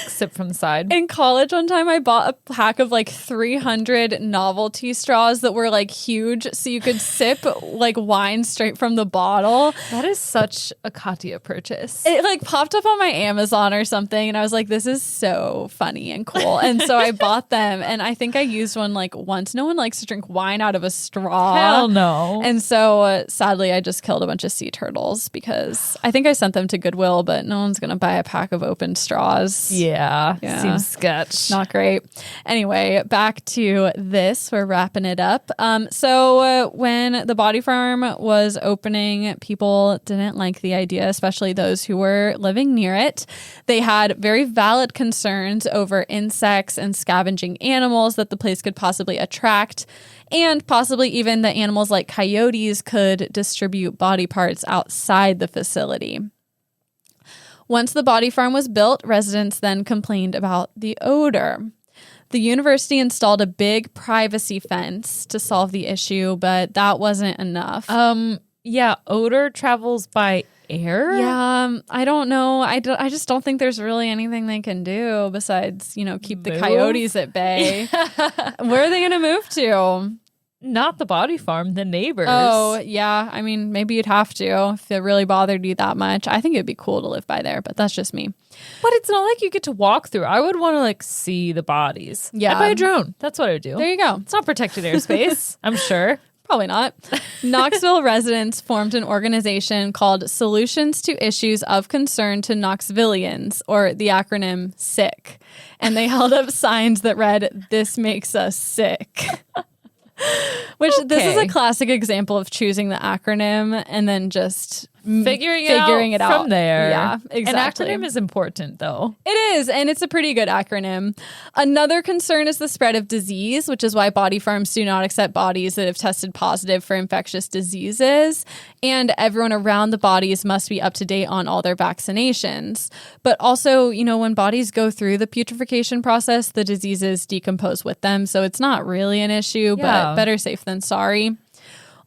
sip from the side. In college one time I bought a pack of like 300 novelty straws that were like huge so you could sip like wine straight from the bottle. That is such a Katya purchase. It like popped up on my Amazon or something and I was like, this is so funny and cool. And so I bought them and I think I used one like once. No one likes to drink wine out of a straw. Hell no. And so sadly I just killed a bunch of sea turtles because I think I sent them to Goodwill, but no one's going to buy a pack of open straws. Yeah. Seems sketch. Not great. Anyway, back to this. We're wrapping it up. So when the body farm was opening, people didn't like the idea, especially those who were living near it. They had very valid concerns over insects and scavenging animals that the place could possibly attract, and possibly even that animals like coyotes could distribute body parts outside the facility. Once the body farm was built, residents then complained about the odor. The university installed a big privacy fence to solve the issue, but that wasn't enough. Yeah, odor travels by air? Yeah, I don't know. I just don't think there's really anything they can do besides, keep the coyotes at bay. Where are they going to move to? Not the body farm, the neighbors. Oh, yeah. I mean, maybe you'd have to if it really bothered you that much. I think it'd be cool to live by there, but that's just me. But it's not like you get to walk through. I would want to like see the bodies. Yeah. I'd buy a drone. That's what I would do. There you go. It's not protected airspace, I'm sure. Probably not. Knoxville residents formed an organization called Solutions to Issues of Concern to Knoxvillians, or the acronym S.I.C.K. And they held up signs that read, "This makes us sick." Which this is a classic example of choosing the acronym and then just figuring it out from there. Yeah, exactly. An acronym is important, though. It is, and it's a pretty good acronym. Another concern is the spread of disease, which is why body farms do not accept bodies that have tested positive for infectious diseases. And everyone around the bodies must be up to date on all their vaccinations. But also, when bodies go through the putrefaction process, the diseases decompose with them. So it's not really an issue, but better safe than sorry.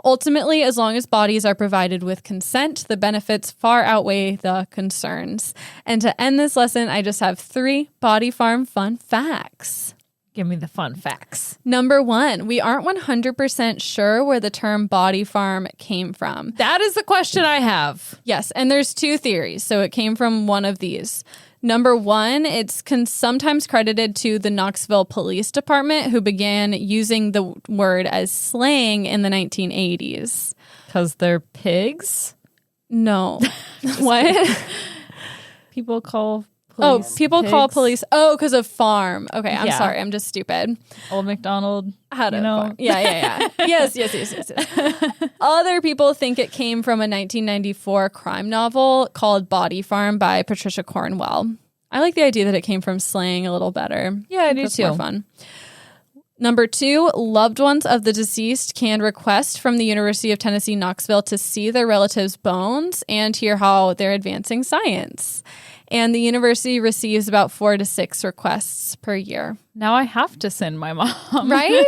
Ultimately, as long as bodies are provided with consent, the benefits far outweigh the concerns. And to end this lesson, I just have 3 body farm fun facts. Give me the fun facts. Number 1, we aren't 100% sure where the term body farm came from. That is the question I have. Yes, and there's 2 theories, so it came from one of these. Number 1, it's sometimes credited to the Knoxville Police Department, who began using the word as slang in the 1980s. Because they're pigs? No. What? People call police people pigs? call police. Oh, because of farm. Okay, I'm sorry. I'm just stupid. Old MacDonald. Had a farm. Yeah. Yes. Other people think it came from a 1994 crime novel called Body Farm by Patricia Cornwell. I like the idea that it came from slang a little better. Yeah, I do That's too. more fun. Number 2, loved ones of the deceased can request from the University of Tennessee, Knoxville to see their relatives' bones and hear how they're advancing science. And the university receives about 4 to 6 requests per year. Now I have to send my mom. Right?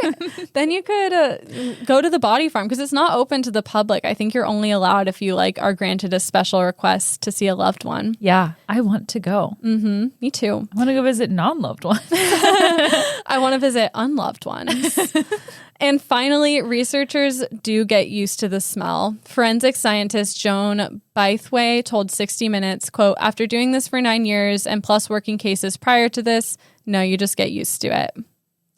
Then you could go to the body farm because it's not open to the public. I think you're only allowed if you are granted a special request to see a loved one. Yeah, I want to go. Mm-hmm. Me too. I want to go visit non-loved ones. I want to visit unloved ones. And finally, researchers do get used to the smell. Forensic scientist Joan Bythway told 60 Minutes, quote, "After doing this for 9 years and plus working cases prior to this, no, you just get used to it."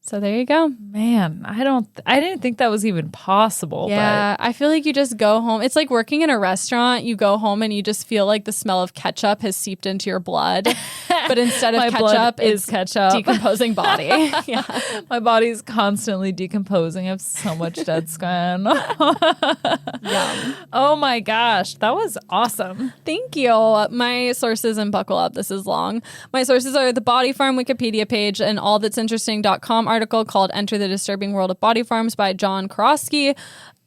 So there you go. Man, I didn't think that was even possible. Yeah, I feel like you just go home. It's like working in a restaurant. You go home and you just feel like the smell of ketchup has seeped into your blood. But instead of ketchup, it's ketchup. Decomposing body. Yeah. My body's constantly decomposing. I have so much dead skin. Yum. Oh my gosh, that was awesome. Thank you. My sources, and buckle up, this is long. My sources are the Body Farm Wikipedia page and allthat'sinteresting.com article called Enter the Disturbing World of Body Farms by John Karosky,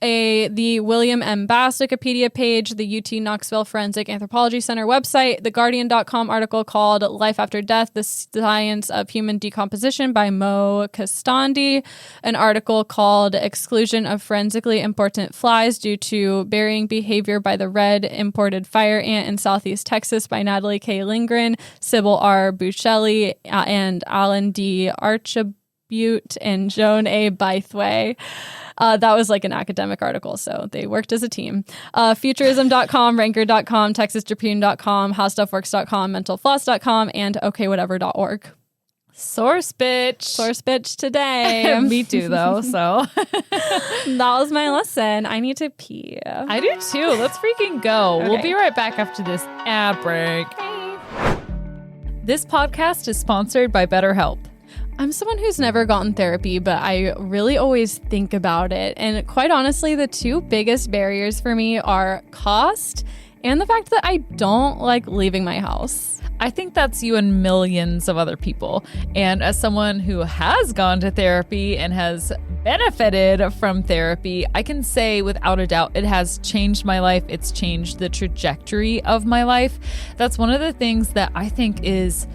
the William M. Bass Wikipedia page, the UT Knoxville Forensic Anthropology Center website, the Guardian.com article called Life After Death, The Science of Human Decomposition by Mo Costandi, an article called Exclusion of Forensically Important Flies Due to Burying Behavior by the Red Imported Fire Ant in Southeast Texas by Natalie K. Lindgren, Sybil R. Buccelli, and Alan D. Archibute and Joan A. Bythway. That was like an academic article, so they worked as a team. Futurism.com, Ranker.com, TexasTribune.com, HowStuffWorks.com, MentalFloss.com, and OKWhatever.org. Source bitch. Source bitch today. Me too, though, so. That was my lesson. I need to pee. I do too. Let's freaking go. Okay. We'll be right back after this ad break. This podcast is sponsored by BetterHelp. I'm someone who's never gotten therapy, but I really always think about it. And quite honestly, the two biggest barriers for me are cost and the fact that I don't like leaving my house. I think that's you and millions of other people. And as someone who has gone to therapy and has benefited from therapy, I can say without a doubt it has changed my life. It's changed the trajectory of my life. That's one of the things that I think is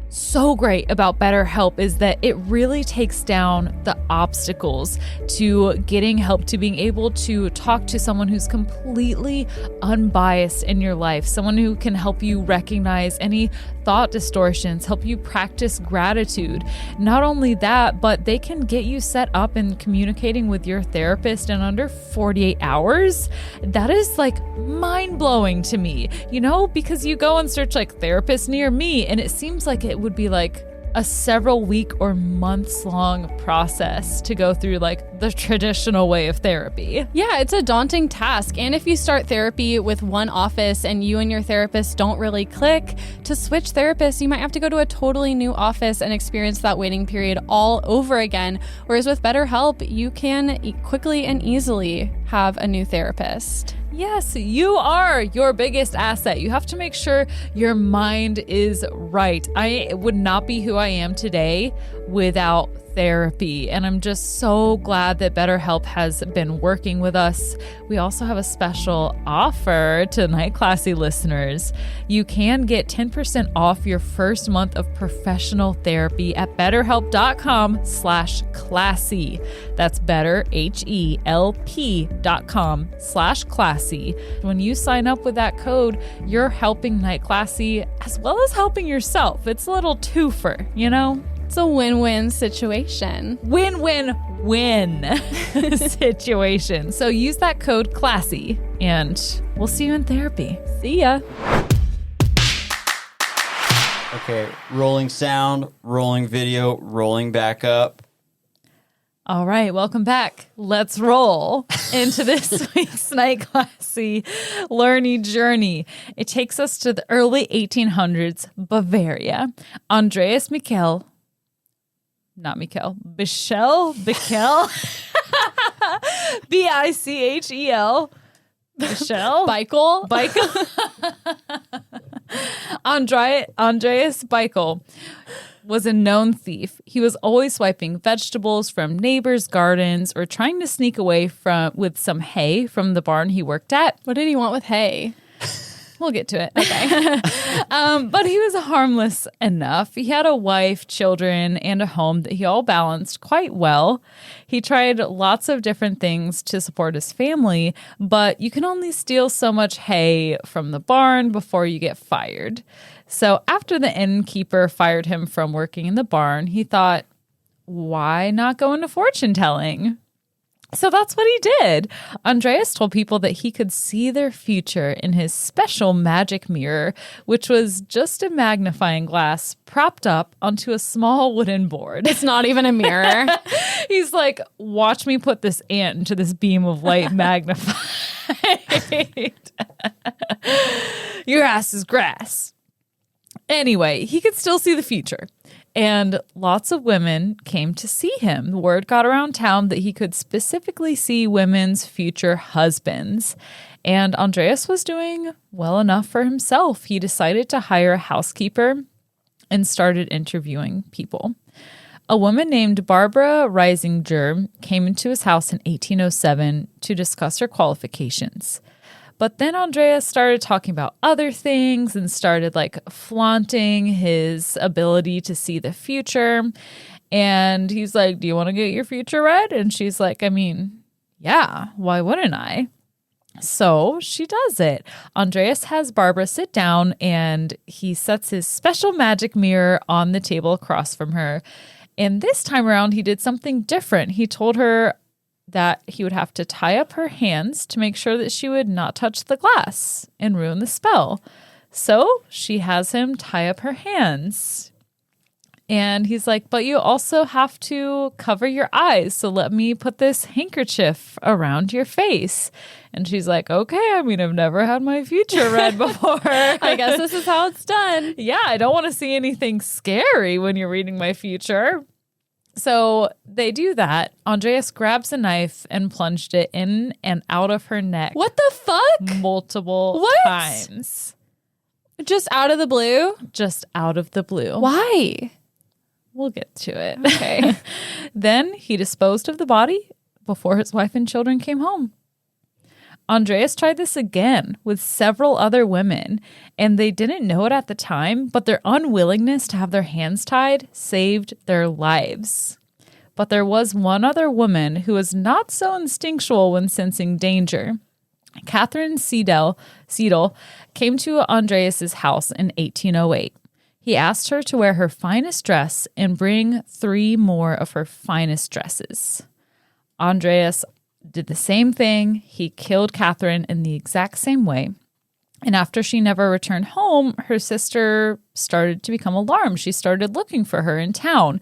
so great about BetterHelp is that it really takes down the obstacles to getting help, to being able to talk to someone who's completely unbiased in your life, someone who can help you recognize any thought distortions, help you practice gratitude. Not only that, but they can get you set up and communicating with your therapist in under 48 hours. That is like mind-blowing to me, you know, because you go and search like therapist near me and it seems like it would be like a several week or months long process to go through like the traditional way of therapy. Yeah, it's a daunting task. And if you start therapy with one office and you and your therapist don't really click, to switch therapists, you might have to go to a totally new office and experience that waiting period all over again. Whereas with BetterHelp, you can quickly and easily have a new therapist. Yes, you are your biggest asset. You have to make sure your mind is right. I would not be who I am today without therapy. And I'm just so glad that BetterHelp has been working with us. We also have a special offer to Night Classy listeners. You can get 10% off your first month of professional therapy at betterhelp.com/classy. That's betterhelp.com/classy. When you sign up with that code, you're helping Night Classy as well as helping yourself. It's a little twofer, you know? It's a win-win situation. Win-win-win situation. So use that code CLASSY and we'll see you in therapy. See ya. Okay, rolling sound, rolling video, rolling back up. All right, welcome back. Let's roll into this week's Night Classy learning journey. It takes us to the early 1800s, Bavaria. Andreas Bichel. Bichel. Bichel. Bichel. Bichel. Andreas Bichel was a known thief. He was always swiping vegetables from neighbors' gardens or trying to sneak away with some hay from the barn he worked at. What did he want with hay? We'll get to it. Okay. But he was harmless enough. He had a wife, children, and a home that he all balanced quite well. He tried lots of different things to support his family, but you can only steal so much hay from the barn before you get fired. So after the innkeeper fired him from working in the barn, he thought, why not go into fortune telling? So that's what he did. Andreas told people that he could see their future in his special magic mirror, which was just a magnifying glass propped up onto a small wooden board. It's not even a mirror. He's like, watch me put this ant into this beam of light magnified. Your ass is grass. Anyway, he could still see the future. And lots of women came to see him. The word got around town that he could specifically see women's future husbands. And Andreas was doing well enough for himself. He decided to hire a housekeeper and started interviewing people. A woman named Barbara Reisinger came into his house in 1807 to discuss her qualifications. But then Andreas started talking about other things and started like flaunting his ability to see the future. And he's like, do you want to get your future read? And she's like, I mean, yeah, why wouldn't I? So she does it. Andreas has Barbara sit down and he sets his special magic mirror on the table across from her. And this time around, he did something different. He told her that he would have to tie up her hands to make sure that she would not touch the glass and ruin the spell. So she has him tie up her hands. And he's like, but you also have to cover your eyes. So let me put this handkerchief around your face. And she's like, okay, I mean, I've never had my future read before. I guess this is how it's done. Yeah, I don't want to see anything scary when you're reading my future. So they do that. Andreas grabs a knife and plunged it in and out of her neck. What the fuck? Multiple times. Just out of the blue? Just out of the blue. Why? We'll get to it. Okay. Then he disposed of the body before his wife and children came home. Andreas tried this again with several other women, and they didn't know it at the time, but their unwillingness to have their hands tied saved their lives. But there was one other woman who was not so instinctual when sensing danger. Catherine Cedel came to Andreas's house in 1808. He asked her to wear her finest dress and bring 3 more of her finest dresses. Andreas did the same thing. He killed Catherine in the exact same way. And after she never returned home, her sister started to become alarmed. She started looking for her in town.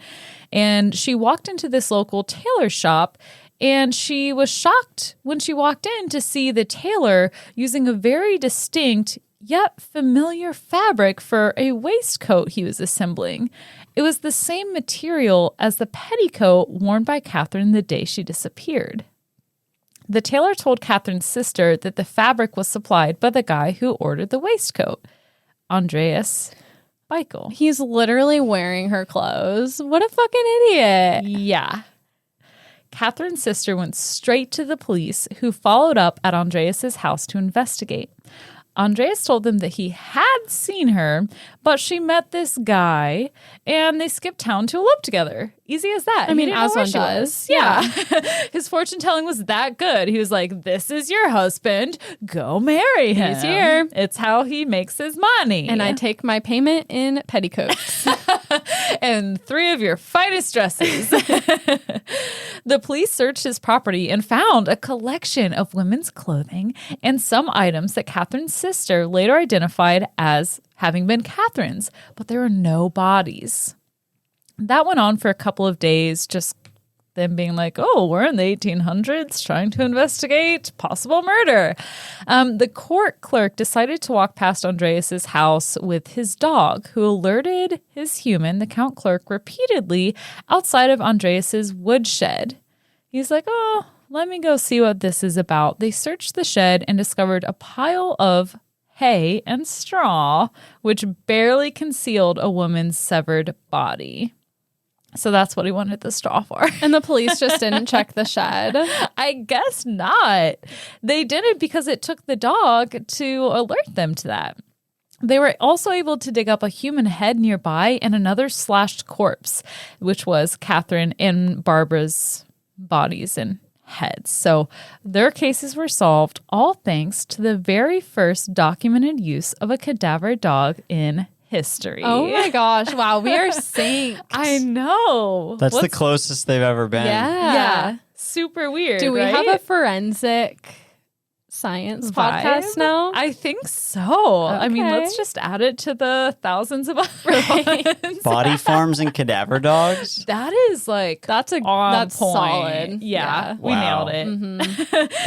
And she walked into this local tailor shop, and she was shocked when she walked in to see the tailor using a very distinct yet familiar fabric for a waistcoat he was assembling. It was the same material as the petticoat worn by Catherine the day she disappeared. The tailor told Catherine's sister that the fabric was supplied by the guy who ordered the waistcoat, Andreas Beichel. He's literally wearing her clothes. What a fucking idiot. Yeah. Catherine's sister went straight to the police, who followed up at Andreas's house to investigate. Andreas told them that he had seen her, but she met this guy and they skipped town to elope together. Easy as that. I mean, as one does. Yeah. His fortune telling was that good. He was like, this is your husband. Go marry him. He's here. It's how he makes his money. And I take my payment in petticoats. And 3 of your finest dresses. The police searched his property and found a collection of women's clothing and some items that Catherine's sister later identified as having been Catherine's, but there were no bodies. That went on for a couple of days, just them being like, oh, we're in the 1800s trying to investigate possible murder. The court clerk decided to walk past Andreas's house with his dog, who alerted his human, the count clerk, repeatedly outside of Andreas's woodshed. He's like, oh, let me go see what this is about. They searched the shed and discovered a pile of hay and straw, which barely concealed a woman's severed body. So that's what he wanted the straw for. And the police just didn't check the shed? I guess not. They didn't because it took the dog to alert them to that. They were also able to dig up a human head nearby and another slashed corpse, which was Catherine and Barbara's bodies and heads. So their cases were solved, all thanks to the very first documented use of a cadaver dog in history. Oh my gosh. Wow. We are synced. I know. That's the closest they've ever been. Yeah. super weird. Do we right? have a forensic science podcast now? I think so. I mean, Okay. let's just add it to the thousands of other ones. Body farms and cadaver dogs. That is like That's on point. solid. Yeah, we Wow. nailed it.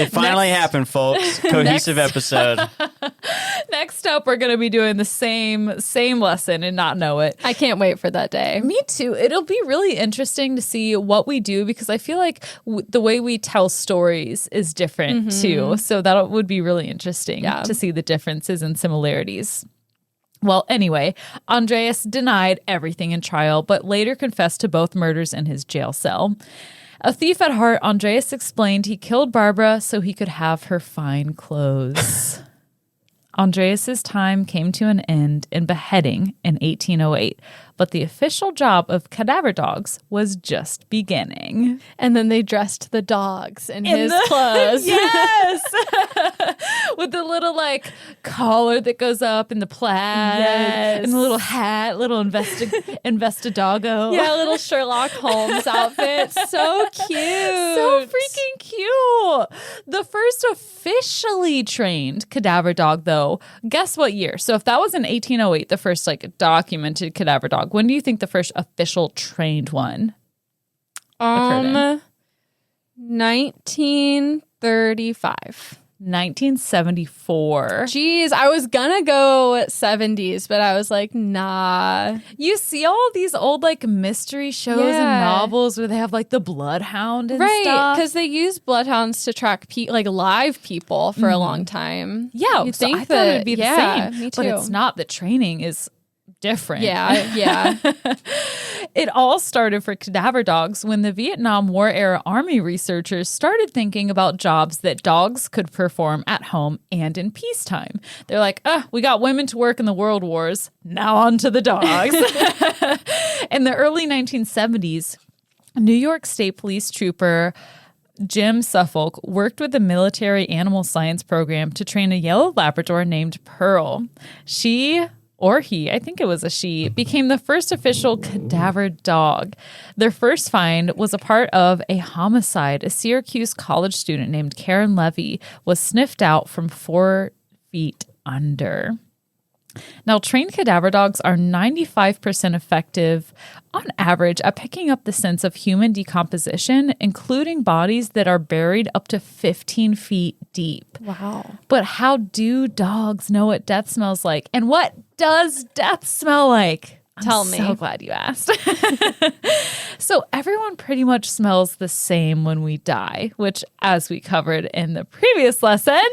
It finally happened, folks. Cohesive episode. Next up, we're going to be doing the same lesson and not know it. I can't wait for that day. Me too. It'll be really interesting to see what we do because I feel like the way we tell stories is different too. So that would be really interesting to see the differences and similarities. Well, anyway, Andreas denied everything in trial, but later confessed to both murders in his jail cell. A thief at heart, Andreas explained he killed Barbara so he could have her fine clothes. Andreas's time came to an end in beheading in 1808, but the official job of Cadaver Dogs was just beginning. And then they dressed the dogs in his clothes. Yes! With the little like collar that goes up and the plaid and the little hat, little investigago. Yeah, little Sherlock Holmes outfit. So cute. So freaking cute. The first officially trained cadaver dog, though, guess what year? So if that was in 1808, the first like documented cadaver dog, when do you think the first official trained one occurred in? 1935. 1974. Jeez, I was gonna go 70s, but I was like, nah. You see all these old like mystery shows and novels where they have like the bloodhound and Right, stuff. because they use bloodhounds to track like live people for a long time. Yeah, You'd so think I thought it'd be the yeah, same. me too. But it's not. The training is different. Yeah. It all started for cadaver dogs when the Vietnam War era Army researchers started thinking about jobs that dogs could perform at home and in peacetime. They're like, we got women to work in the world wars. Now on to the dogs. In the early 1970s, New York State Police Trooper Jim Suffolk worked with the military animal science program to train a yellow Labrador named Pearl. She, or he, I think it was a she, became the first official cadaver dog. Their first find was a part of a homicide. A Syracuse college student named Karen Levy was sniffed out from 4 feet under. Now, trained cadaver dogs are 95% effective on average at picking up the sense of human decomposition, including bodies that are buried up to 15 feet deep. Wow. But how do dogs know what death smells like? And what does death smell like? Tell me. I'm so glad you asked. So everyone pretty much smells the same when we die, which, as we covered in the previous lesson,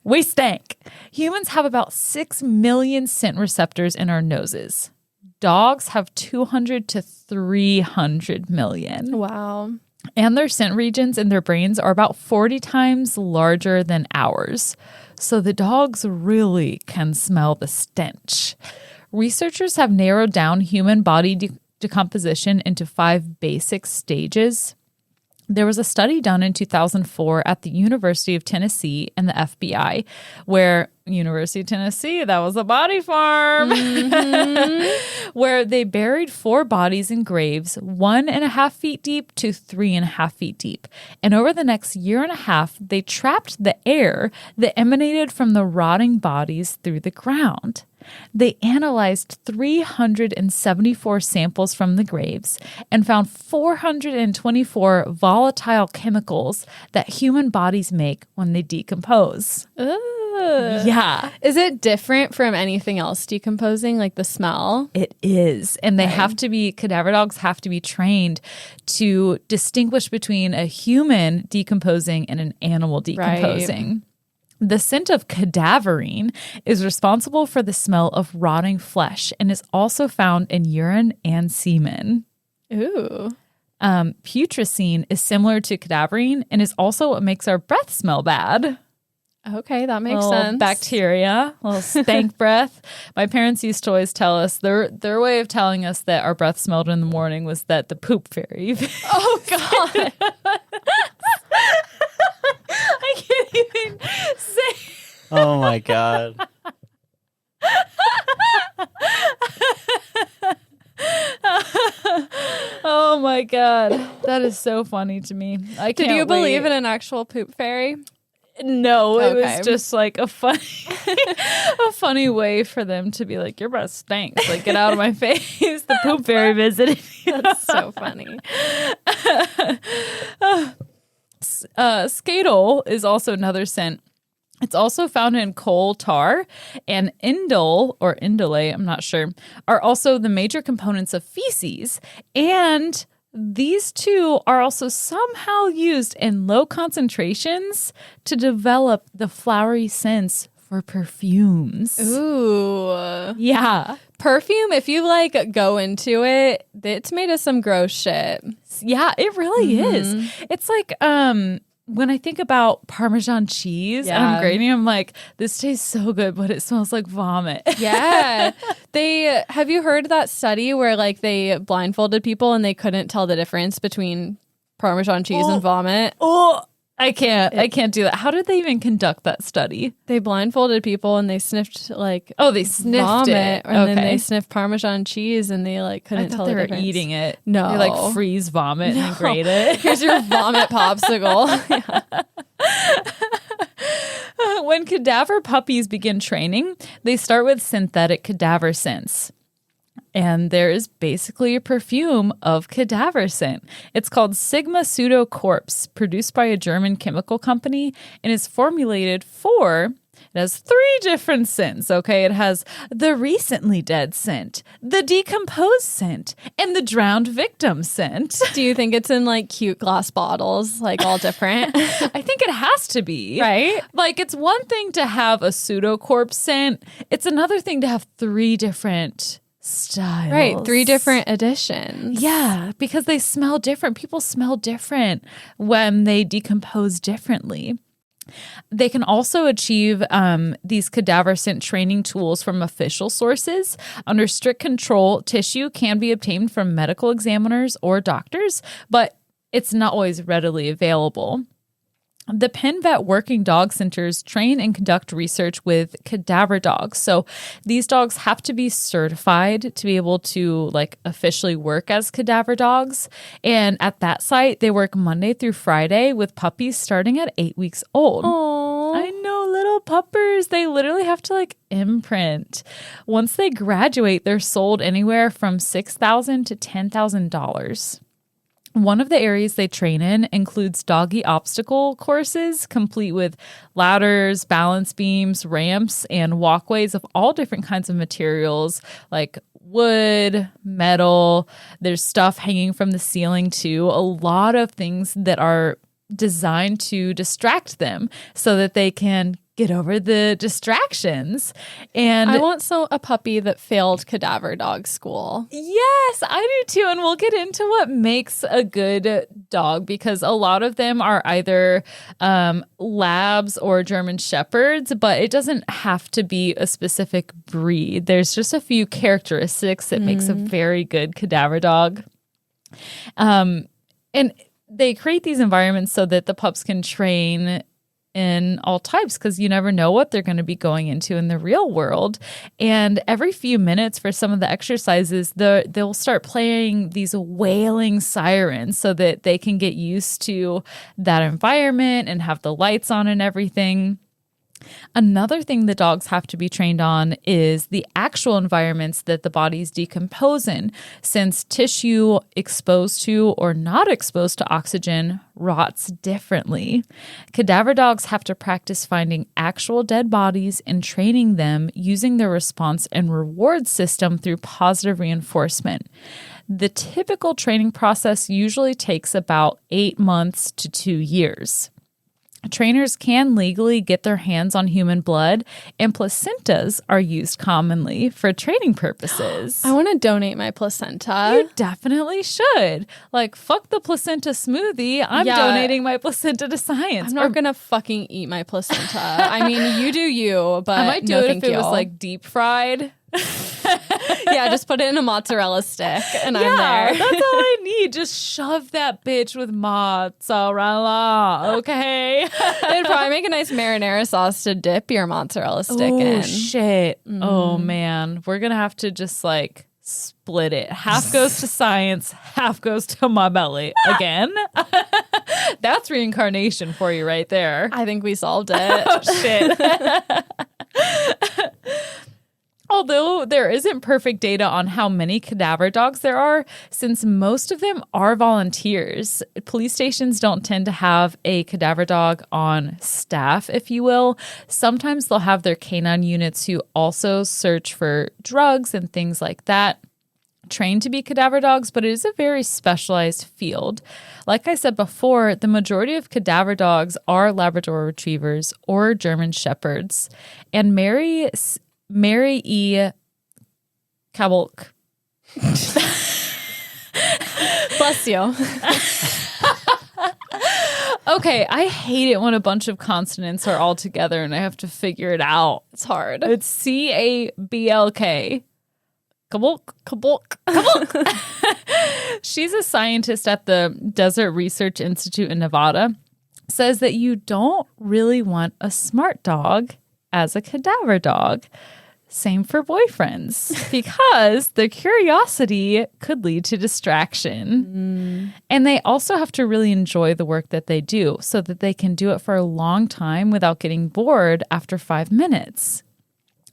we stink. Humans have about 6 million scent receptors in our noses. Dogs have 200 to 300 million. Wow. And their scent regions in their brains are about 40 times larger than ours. So the dogs really can smell the stench. Researchers have narrowed down human body decomposition into 5 basic stages. There was a study done in 2004 at the University of Tennessee and the FBI, where University of Tennessee, that was a body farm, where they buried 4 bodies in graves 1.5 feet deep to 3.5 feet deep. And over the next year and a half, they trapped the air that emanated from the rotting bodies through the ground. They analyzed 374 samples from the graves and found 424 volatile chemicals that human bodies make when they decompose. Yeah. Is it different from anything else decomposing, like the smell? It is. And they have to be, cadaver dogs have to be trained to distinguish between a human decomposing and an animal decomposing. Right. The scent of cadaverine is responsible for the smell of rotting flesh and is also found in urine and semen. Ooh. Putrefication is similar to cadaverine and is also what makes our breath smell bad. Okay, that makes sense. Bacteria, a little stank breath. My parents used to always tell us, their way of telling us that our breath smelled in the morning was that the poop fairy. Oh, God. I can't even say. Oh, my God. Oh my God. That is so funny to me. I can't Did you believe wait. in an actual poop fairy? No, it Okay. was just like a funny way for them to be like, your breath stinks. Like, get out of my face. The poop fairy visited you. That's so funny. Cedel is also another scent. It's also found in coal tar, and indole or indole, I'm not sure, are also the major components of feces. And these two are also somehow used in low concentrations to develop the flowery scents for perfumes. Ooh. Yeah. Perfume, if you like go into it, it's made of some gross shit. Yeah, it really is. It's like when I think about Parmesan cheese and I'm grating, I'm like, this tastes so good, but it smells like vomit. Yeah. Have you heard that study where like they blindfolded people and they couldn't tell the difference between Parmesan cheese and vomit? Oh, I can't do that. How did they even conduct that study? They blindfolded people and they sniffed like they sniffed vomit, it. and then they sniffed Parmesan cheese and they like couldn't tell they the were difference. eating it. No. They like freeze vomit and grate it. Here's your vomit popsicle. When cadaver puppies begin training, they start with synthetic cadaver scents. And there is basically a perfume of cadaver scent. It's called Sigma Pseudo Corpse, produced by a German chemical company, and is formulated for... It has 3 different scents, okay? It has the recently dead scent, the decomposed scent, and the drowned victim scent. Do you think it's in like cute glass bottles, like all different? I think it has to be. Right? Like, it's one thing to have a pseudocorpse scent. It's another thing to have 3 different styles. Right. 3 different editions. Yeah, because they smell different. People smell different when they decompose differently. They can also achieve these cadaver scent training tools from official sources. Under strict control, tissue can be obtained from medical examiners or doctors, but it's not always readily available. The Penn Vet Working Dog Centers train and conduct research with cadaver dogs. So these dogs have to be certified to be able to like officially work as cadaver dogs. And at that site, they work Monday through Friday with puppies starting at 8 weeks old. Aww. I know, little puppers. They literally have to like imprint. Once they graduate, they're sold anywhere from $6,000 to $10,000. One of the areas they train in includes doggy obstacle courses, complete with ladders, balance beams, ramps, and walkways of all different kinds of materials like wood, metal. There's stuff hanging from the ceiling too. A lot of things that are designed to distract them so that they can get over the distractions. And I want a puppy that failed cadaver dog school. Yes, I do too. And we'll get into what makes a good dog, because a lot of them are either labs or German shepherds, but it doesn't have to be a specific breed. There's just a few characteristics that makes a very good cadaver dog. And they create these environments so that the pups can train in all types, because you never know what they're going to be going into in the real world. And every few minutes for some of the exercises, they'll start playing these wailing sirens so that they can get used to that environment and have the lights on and everything. Another thing the dogs have to be trained on is the actual environments that the bodies decompose in, since tissue exposed to or not exposed to oxygen rots differently. Cadaver dogs have to practice finding actual dead bodies and training them using their response and reward system through positive reinforcement. The typical training process usually takes about 8 months to 2 years. Trainers can legally get their hands on human blood, and placentas are used commonly for training purposes. I want to donate my placenta. You definitely should. Like, fuck the placenta smoothie. I'm donating my placenta to science. I'm not going to fucking eat my placenta. I mean, you do you, but I might do it if it was like deep fried. Yeah, just put it in a mozzarella stick and I'm there. That's all I need. Just shove that bitch with mozzarella, okay? It'd probably make a nice marinara sauce to dip your mozzarella stick in. Oh, shit. Oh, man. We're going to have to just like split it. Half goes to science, half goes to my belly. Again? That's reincarnation for you right there. I think we solved it. Oh, shit. Although there isn't perfect data on how many cadaver dogs there are, since most of them are volunteers. Police stations don't tend to have a cadaver dog on staff, if you will. Sometimes they'll have their canine units who also search for drugs and things like that, trained to be cadaver dogs, but it is a very specialized field. Like I said before, the majority of cadaver dogs are Labrador retrievers or German shepherds. And Mary E. Kabolk. Bless you. Okay, I hate it when a bunch of consonants are all together and I have to figure it out. It's hard. It's Cablk. Kabolk. She's a scientist at the Desert Research Institute in Nevada. Says that you don't really want a smart dog as a cadaver dog. Same for boyfriends, because their curiosity could lead to distraction. And they also have to really enjoy the work that they do so that they can do it for a long time without getting bored after 5 minutes.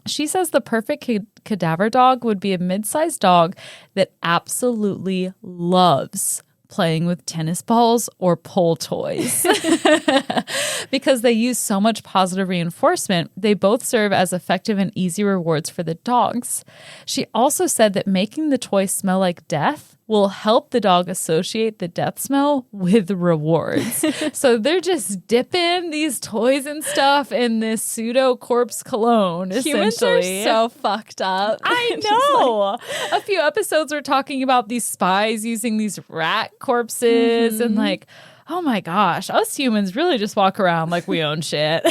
She says the perfect cadaver dog would be a mid-sized dog that absolutely loves playing with tennis balls or pull toys. Because they use so much positive reinforcement, they both serve as effective and easy rewards for the dogs. She also said that making the toy smell like death will help the dog associate the death smell with rewards. So they're just dipping these toys and stuff in this pseudo corpse-cologne, Humans essentially. are so fucked up. I know. A few episodes were talking about these spies using these rat corpses and like, oh my gosh, us humans really just walk around like we own shit.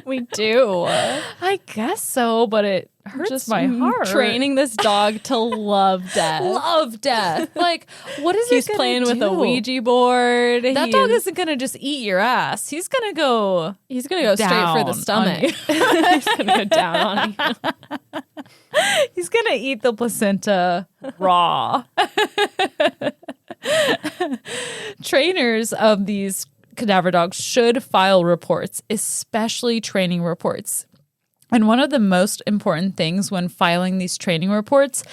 We do. I guess so, but it hurts Just my heart. Training this dog to love death. Love death. Like, what is He's it playing with a do? Ouija board. That dog isn't going to just eat your ass. He's going to go He's going to go straight for the down stomach. He's going to go down on you. He's going to eat the placenta raw. Trainers of these cadaver dogs should file reports, especially training reports. And one of the most important things when filing these training reports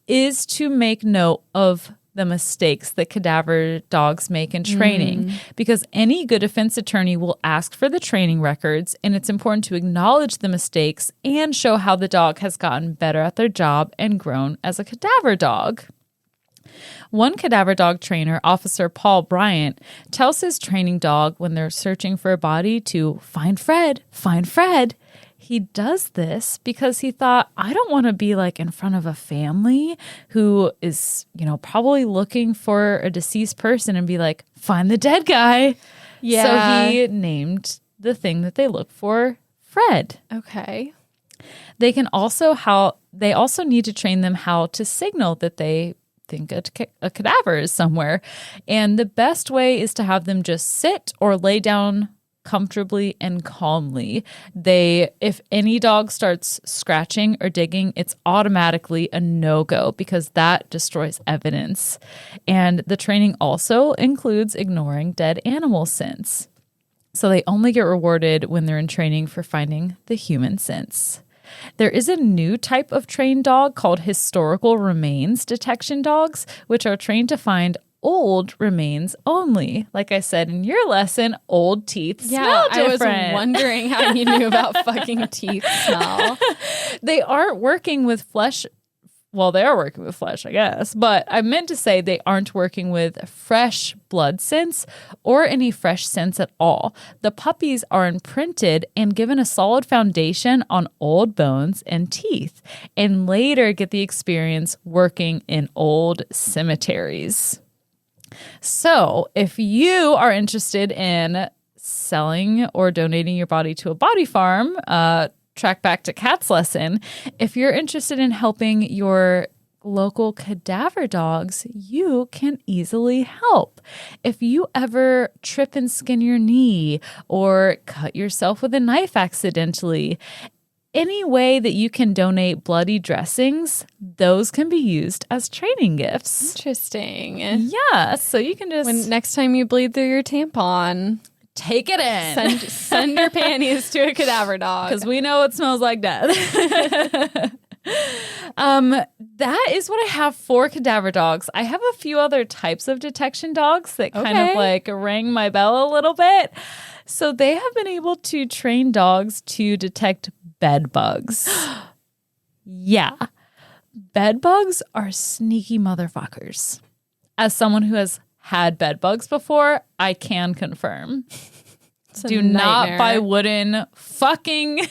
is to make note of the mistakes that cadaver dogs make in training, because any good defense attorney will ask for the training records, and it's important to acknowledge the mistakes and show how the dog has gotten better at their job and grown as a cadaver dog. One cadaver dog trainer, Officer Paul Bryant, tells his training dog when they're searching for a body to find Fred, find Fred. He does this because he thought, I don't want to be like in front of a family who is, probably looking for a deceased person and be like, find the dead guy. Yeah. So he named the thing that they look for Fred. Okay. They also need to train them how to signal that they think a cadaver is somewhere. And the best way is to have them just sit or lay down comfortably and calmly. If any dog starts scratching or digging, it's automatically a no-go because that destroys evidence. And the training also includes ignoring dead animal scents. So they only get rewarded when they're in training for finding the human scents. There is a new type of trained dog called historical remains detection dogs, which are trained to find old remains only. Like I said in your lesson, old teeth smell different. I was wondering how you knew about fucking teeth smell. They aren't working with flesh. Well, they are working with flesh, I guess. But I meant to say they aren't working with fresh blood scents or any fresh scents at all. The puppies are imprinted and given a solid foundation on old bones and teeth, and later get the experience working in old cemeteries. So if you are interested in selling or donating your body to a body farm, track back to Kat's lesson. If you're interested in helping your local cadaver dogs, you can easily help. If you ever trip and skin your knee or cut yourself with a knife accidentally, any way that you can donate bloody dressings, those can be used as training gifts. Interesting. Yeah, so you can just... Next time you bleed through your tampon, take it in. Send your panties to a cadaver dog. Because we know it smells like death. That is what I have for cadaver dogs. I have a few other types of detection dogs that kind of like rang my bell a little bit. So they have been able to train dogs to detect bed bugs. Yeah. Bed bugs are sneaky motherfuckers. As someone who has had bed bugs before, I can confirm. Do not buy wooden fucking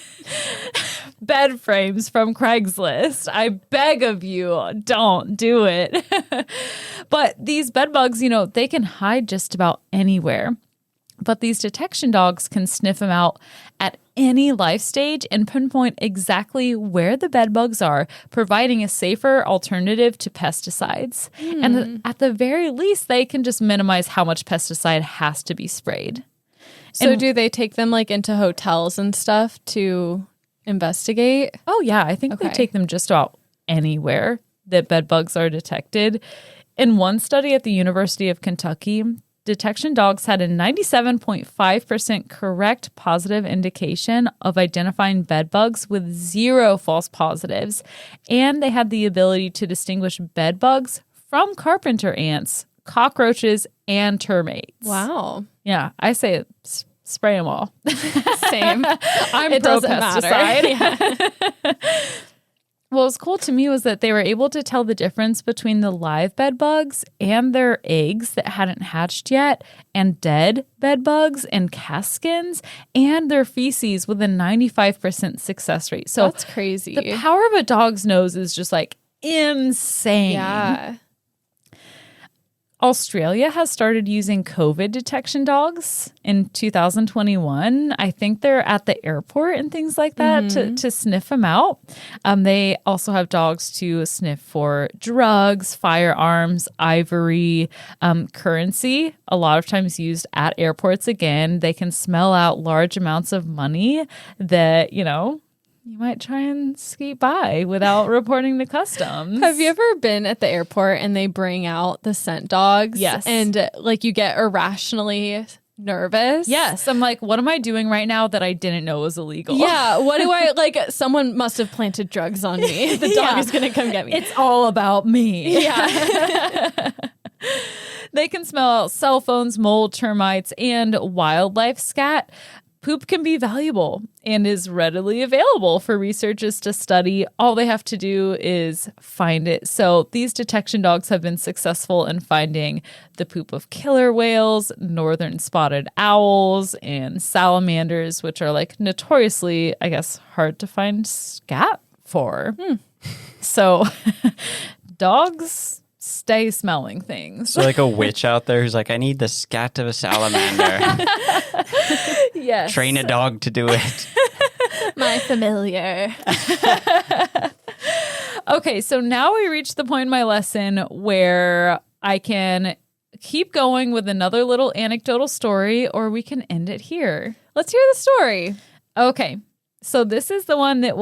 bed frames from Craigslist. I beg of you, don't do it. But these bed bugs, you know, they can hide just about anywhere. But these detection dogs can sniff them out at any life stage and pinpoint exactly where the bed bugs are, providing a safer alternative to pesticides. And at the very least, they can just minimize how much pesticide has to be sprayed. So do they take them like into hotels and stuff to investigate? Oh, yeah. I think they take them just about anywhere that bed bugs are detected. In one study at the University of Kentucky, detection dogs had a 97.5% correct positive indication of identifying bed bugs with 0 false positives. And they had the ability to distinguish bed bugs from carpenter ants, cockroaches, and termites. Wow. Yeah, I say spray them all. Same. It doesn't matter. Yeah. What was cool to me was that they were able to tell the difference between the live bed bugs and their eggs that hadn't hatched yet, and dead bed bugs and cast skins, and their feces with a 95% success rate. So that's crazy. The power of a dog's nose is just like insane. Yeah. Australia has started using COVID detection dogs in 2021. I think they're at the airport and things like that to sniff them out. They also have dogs to sniff for drugs, firearms, ivory, currency, a lot of times used at airports. Again, they can smell out large amounts of money that, you know, you might try and skate by without reporting to customs. Have you ever been at the airport and they bring out the scent dogs? Yes. And like you get irrationally nervous? Yes. I'm like, what am I doing right now that I didn't know was illegal? Yeah. What do I, like, someone must have planted drugs on me. The dog is going to come get me. It's all about me. Yeah. They can smell out cell phones, mold, termites, and wildlife scat. Poop can be valuable and is readily available for researchers to study. All they have to do is find it. So these detection dogs have been successful in finding the poop of killer whales, northern spotted owls, and salamanders, which are like notoriously, I guess, hard to find scat for. So dogs stay smelling things. So like a witch out there who's like, I need the scat of a salamander. Yes. Train a dog to do it. My familiar. Okay, so now we reach the point in my lesson where I can keep going with another little anecdotal story, or we can end it here. Let's hear the story. Okay, so this is the one that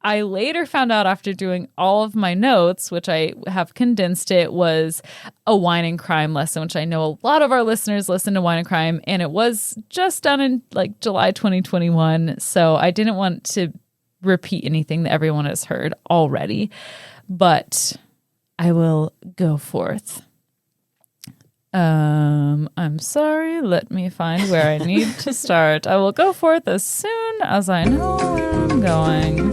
I later found out after doing all of my notes, which I have condensed it, was a wine and crime lesson, which I know a lot of our listeners listen to wine and crime, and it was just done in like July 2021. So I didn't want to repeat anything that everyone has heard already, but I will go forth. I'm sorry. Let me find where I need to start. I will go forth as soon as I know where I'm going.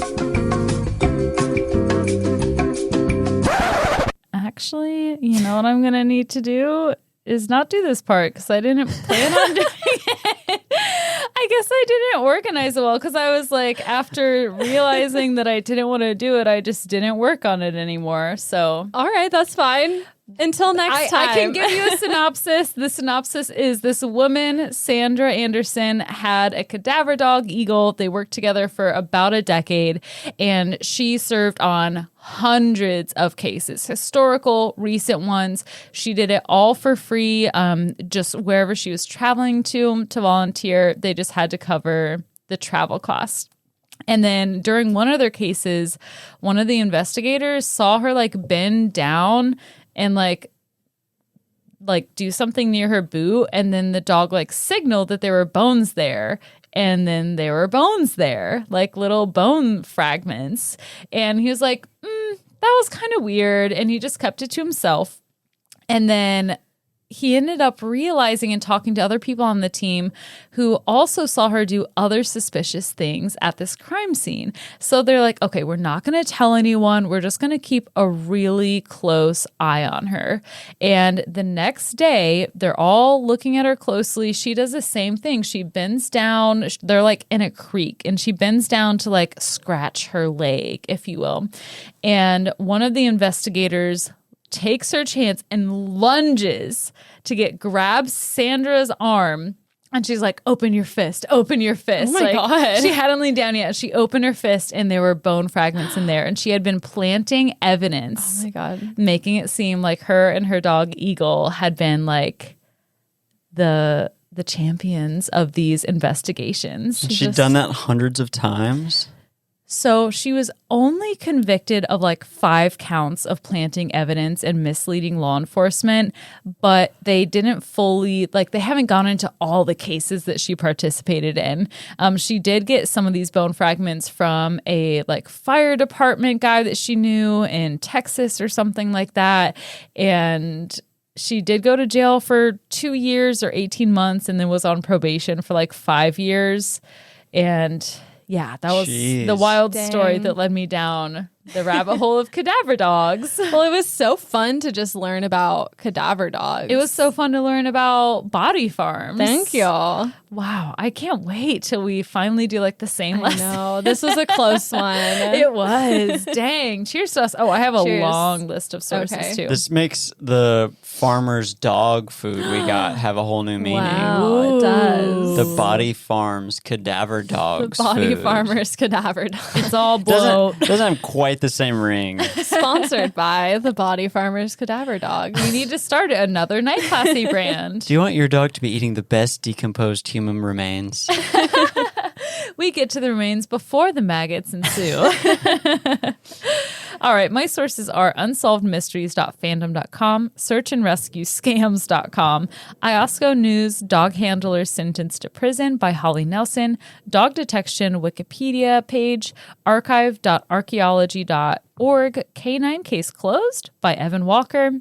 Actually, you know what I'm going to need to do is not do this part because I didn't plan on doing it. I guess I didn't organize it well because I was like, after realizing that I didn't want to do it, I just didn't work on it anymore. So, all right, that's fine. Until next time. I can give you a synopsis. The synopsis is this woman, Sandra Anderson, had a cadaver dog, Eagle. They worked together for about a decade, and she served on hundreds of cases, historical, recent ones. She did it all for free, just wherever she was traveling to volunteer. They just had to cover the travel costs. And then during one of their cases, one of the investigators saw her like bend down and like do something near her boot, and then the dog like signaled that there were bones there, and then there were bones there, like little bone fragments. And he was like, that was kind of weird, and he just kept it to himself. And then he ended up realizing and talking to other people on the team who also saw her do other suspicious things at this crime scene. So they're like, okay, we're not going to tell anyone. We're just going to keep a really close eye on her. And the next day, they're all looking at her closely. She does the same thing. She bends down. They're like in a creek, and she bends down to like scratch her leg, if you will. And one of the investigators takes her chance and lunges to grabs Sandra's arm. And she's like, open your fist, open your fist. Oh my God. She hadn't leaned down yet. She opened her fist and there were bone fragments in there. And she had been planting evidence. Oh my God. Making it seem like her and her dog Eagle had been like the champions of these investigations. She'd done that hundreds of times. So she was only convicted of like 5 counts of planting evidence and misleading law enforcement, but they didn't fully, like they haven't gone into all the cases that she participated in. She did get some of these bone fragments from a like fire department guy that she knew in Texas or something like that. And she did go to jail for 2 years or 18 months and then was on probation for like 5 years. And yeah, that was the wild story that led me down the rabbit hole of cadaver dogs. Well, it was so fun to just learn about cadaver dogs. It was so fun to learn about body farms. Thank you. Wow, I can't wait till we finally do like the same lesson. No, this was a close one. It was. Dang. Cheers to us. Oh, I have a long list of sources too. This makes the farmer's dog food we got have a whole new meaning. Wow, it does. The Body Farms Cadaver Dogs The Body food. Farmers Cadaver Dogs. It's all bloat. Doesn't have quite the same ring. Sponsored by the Body Farmers Cadaver Dog. We need to start another Night Classy brand. Do you want your dog to be eating the best decomposed human remains? We get to the remains before the maggots ensue. All right, my sources are unsolvedmysteries.fandom.com, searchandrescuescams.com, IOSCO News, Dog Handler Sentenced to Prison by Holly Nelson, Dog Detection Wikipedia page, archive.archaeology.org, Canine Case Closed by Evan Walker,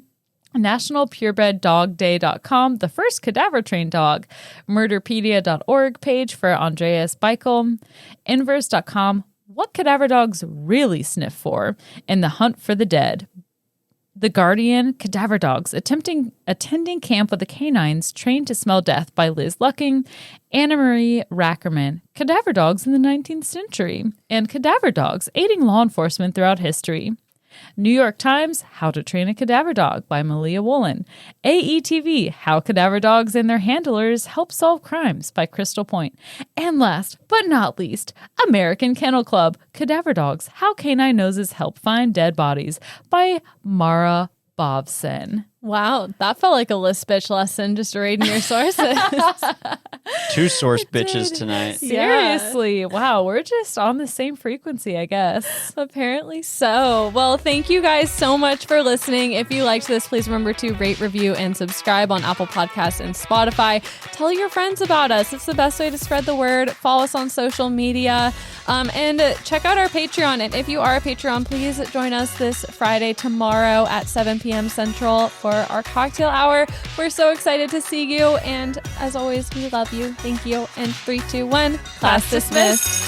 NationalPurebredDogDay.com, the first cadaver-trained dog, Murderpedia.org page for Andreas Beichel, Inverse.com, what cadaver dogs really sniff for, and The Hunt for the Dead. The Guardian, Cadaver Dogs, attending camp with the canines trained to smell death by Liz Lucking, Anna Marie Rackerman, Cadaver Dogs in the 19th Century, and Cadaver Dogs aiding law enforcement throughout history. New York Times, How to Train a Cadaver Dog by Malia Woolen. AETV, How Cadaver Dogs and Their Handlers Help Solve Crimes by Crystal Point. And last but not least, American Kennel Club, Cadaver Dogs, How Canine Noses Help Find Dead Bodies by Mara Bobson. Wow, that felt like a list bitch lesson, just reading your sources. 2 source bitches tonight. Seriously. Yeah. Wow, we're just on the same frequency, I guess. Apparently so. Well, thank you guys so much for listening. If you liked this, please remember to rate, review, and subscribe on Apple Podcasts and Spotify. Tell your friends about us. It's the best way to spread the word. Follow us on social media. And check out our Patreon. And if you are a Patreon, please join us this Friday tomorrow at 7 p.m. Central for our cocktail hour. We're so excited to see you. And as always, we love you. Thank you. And 3, 2, 1, class dismissed.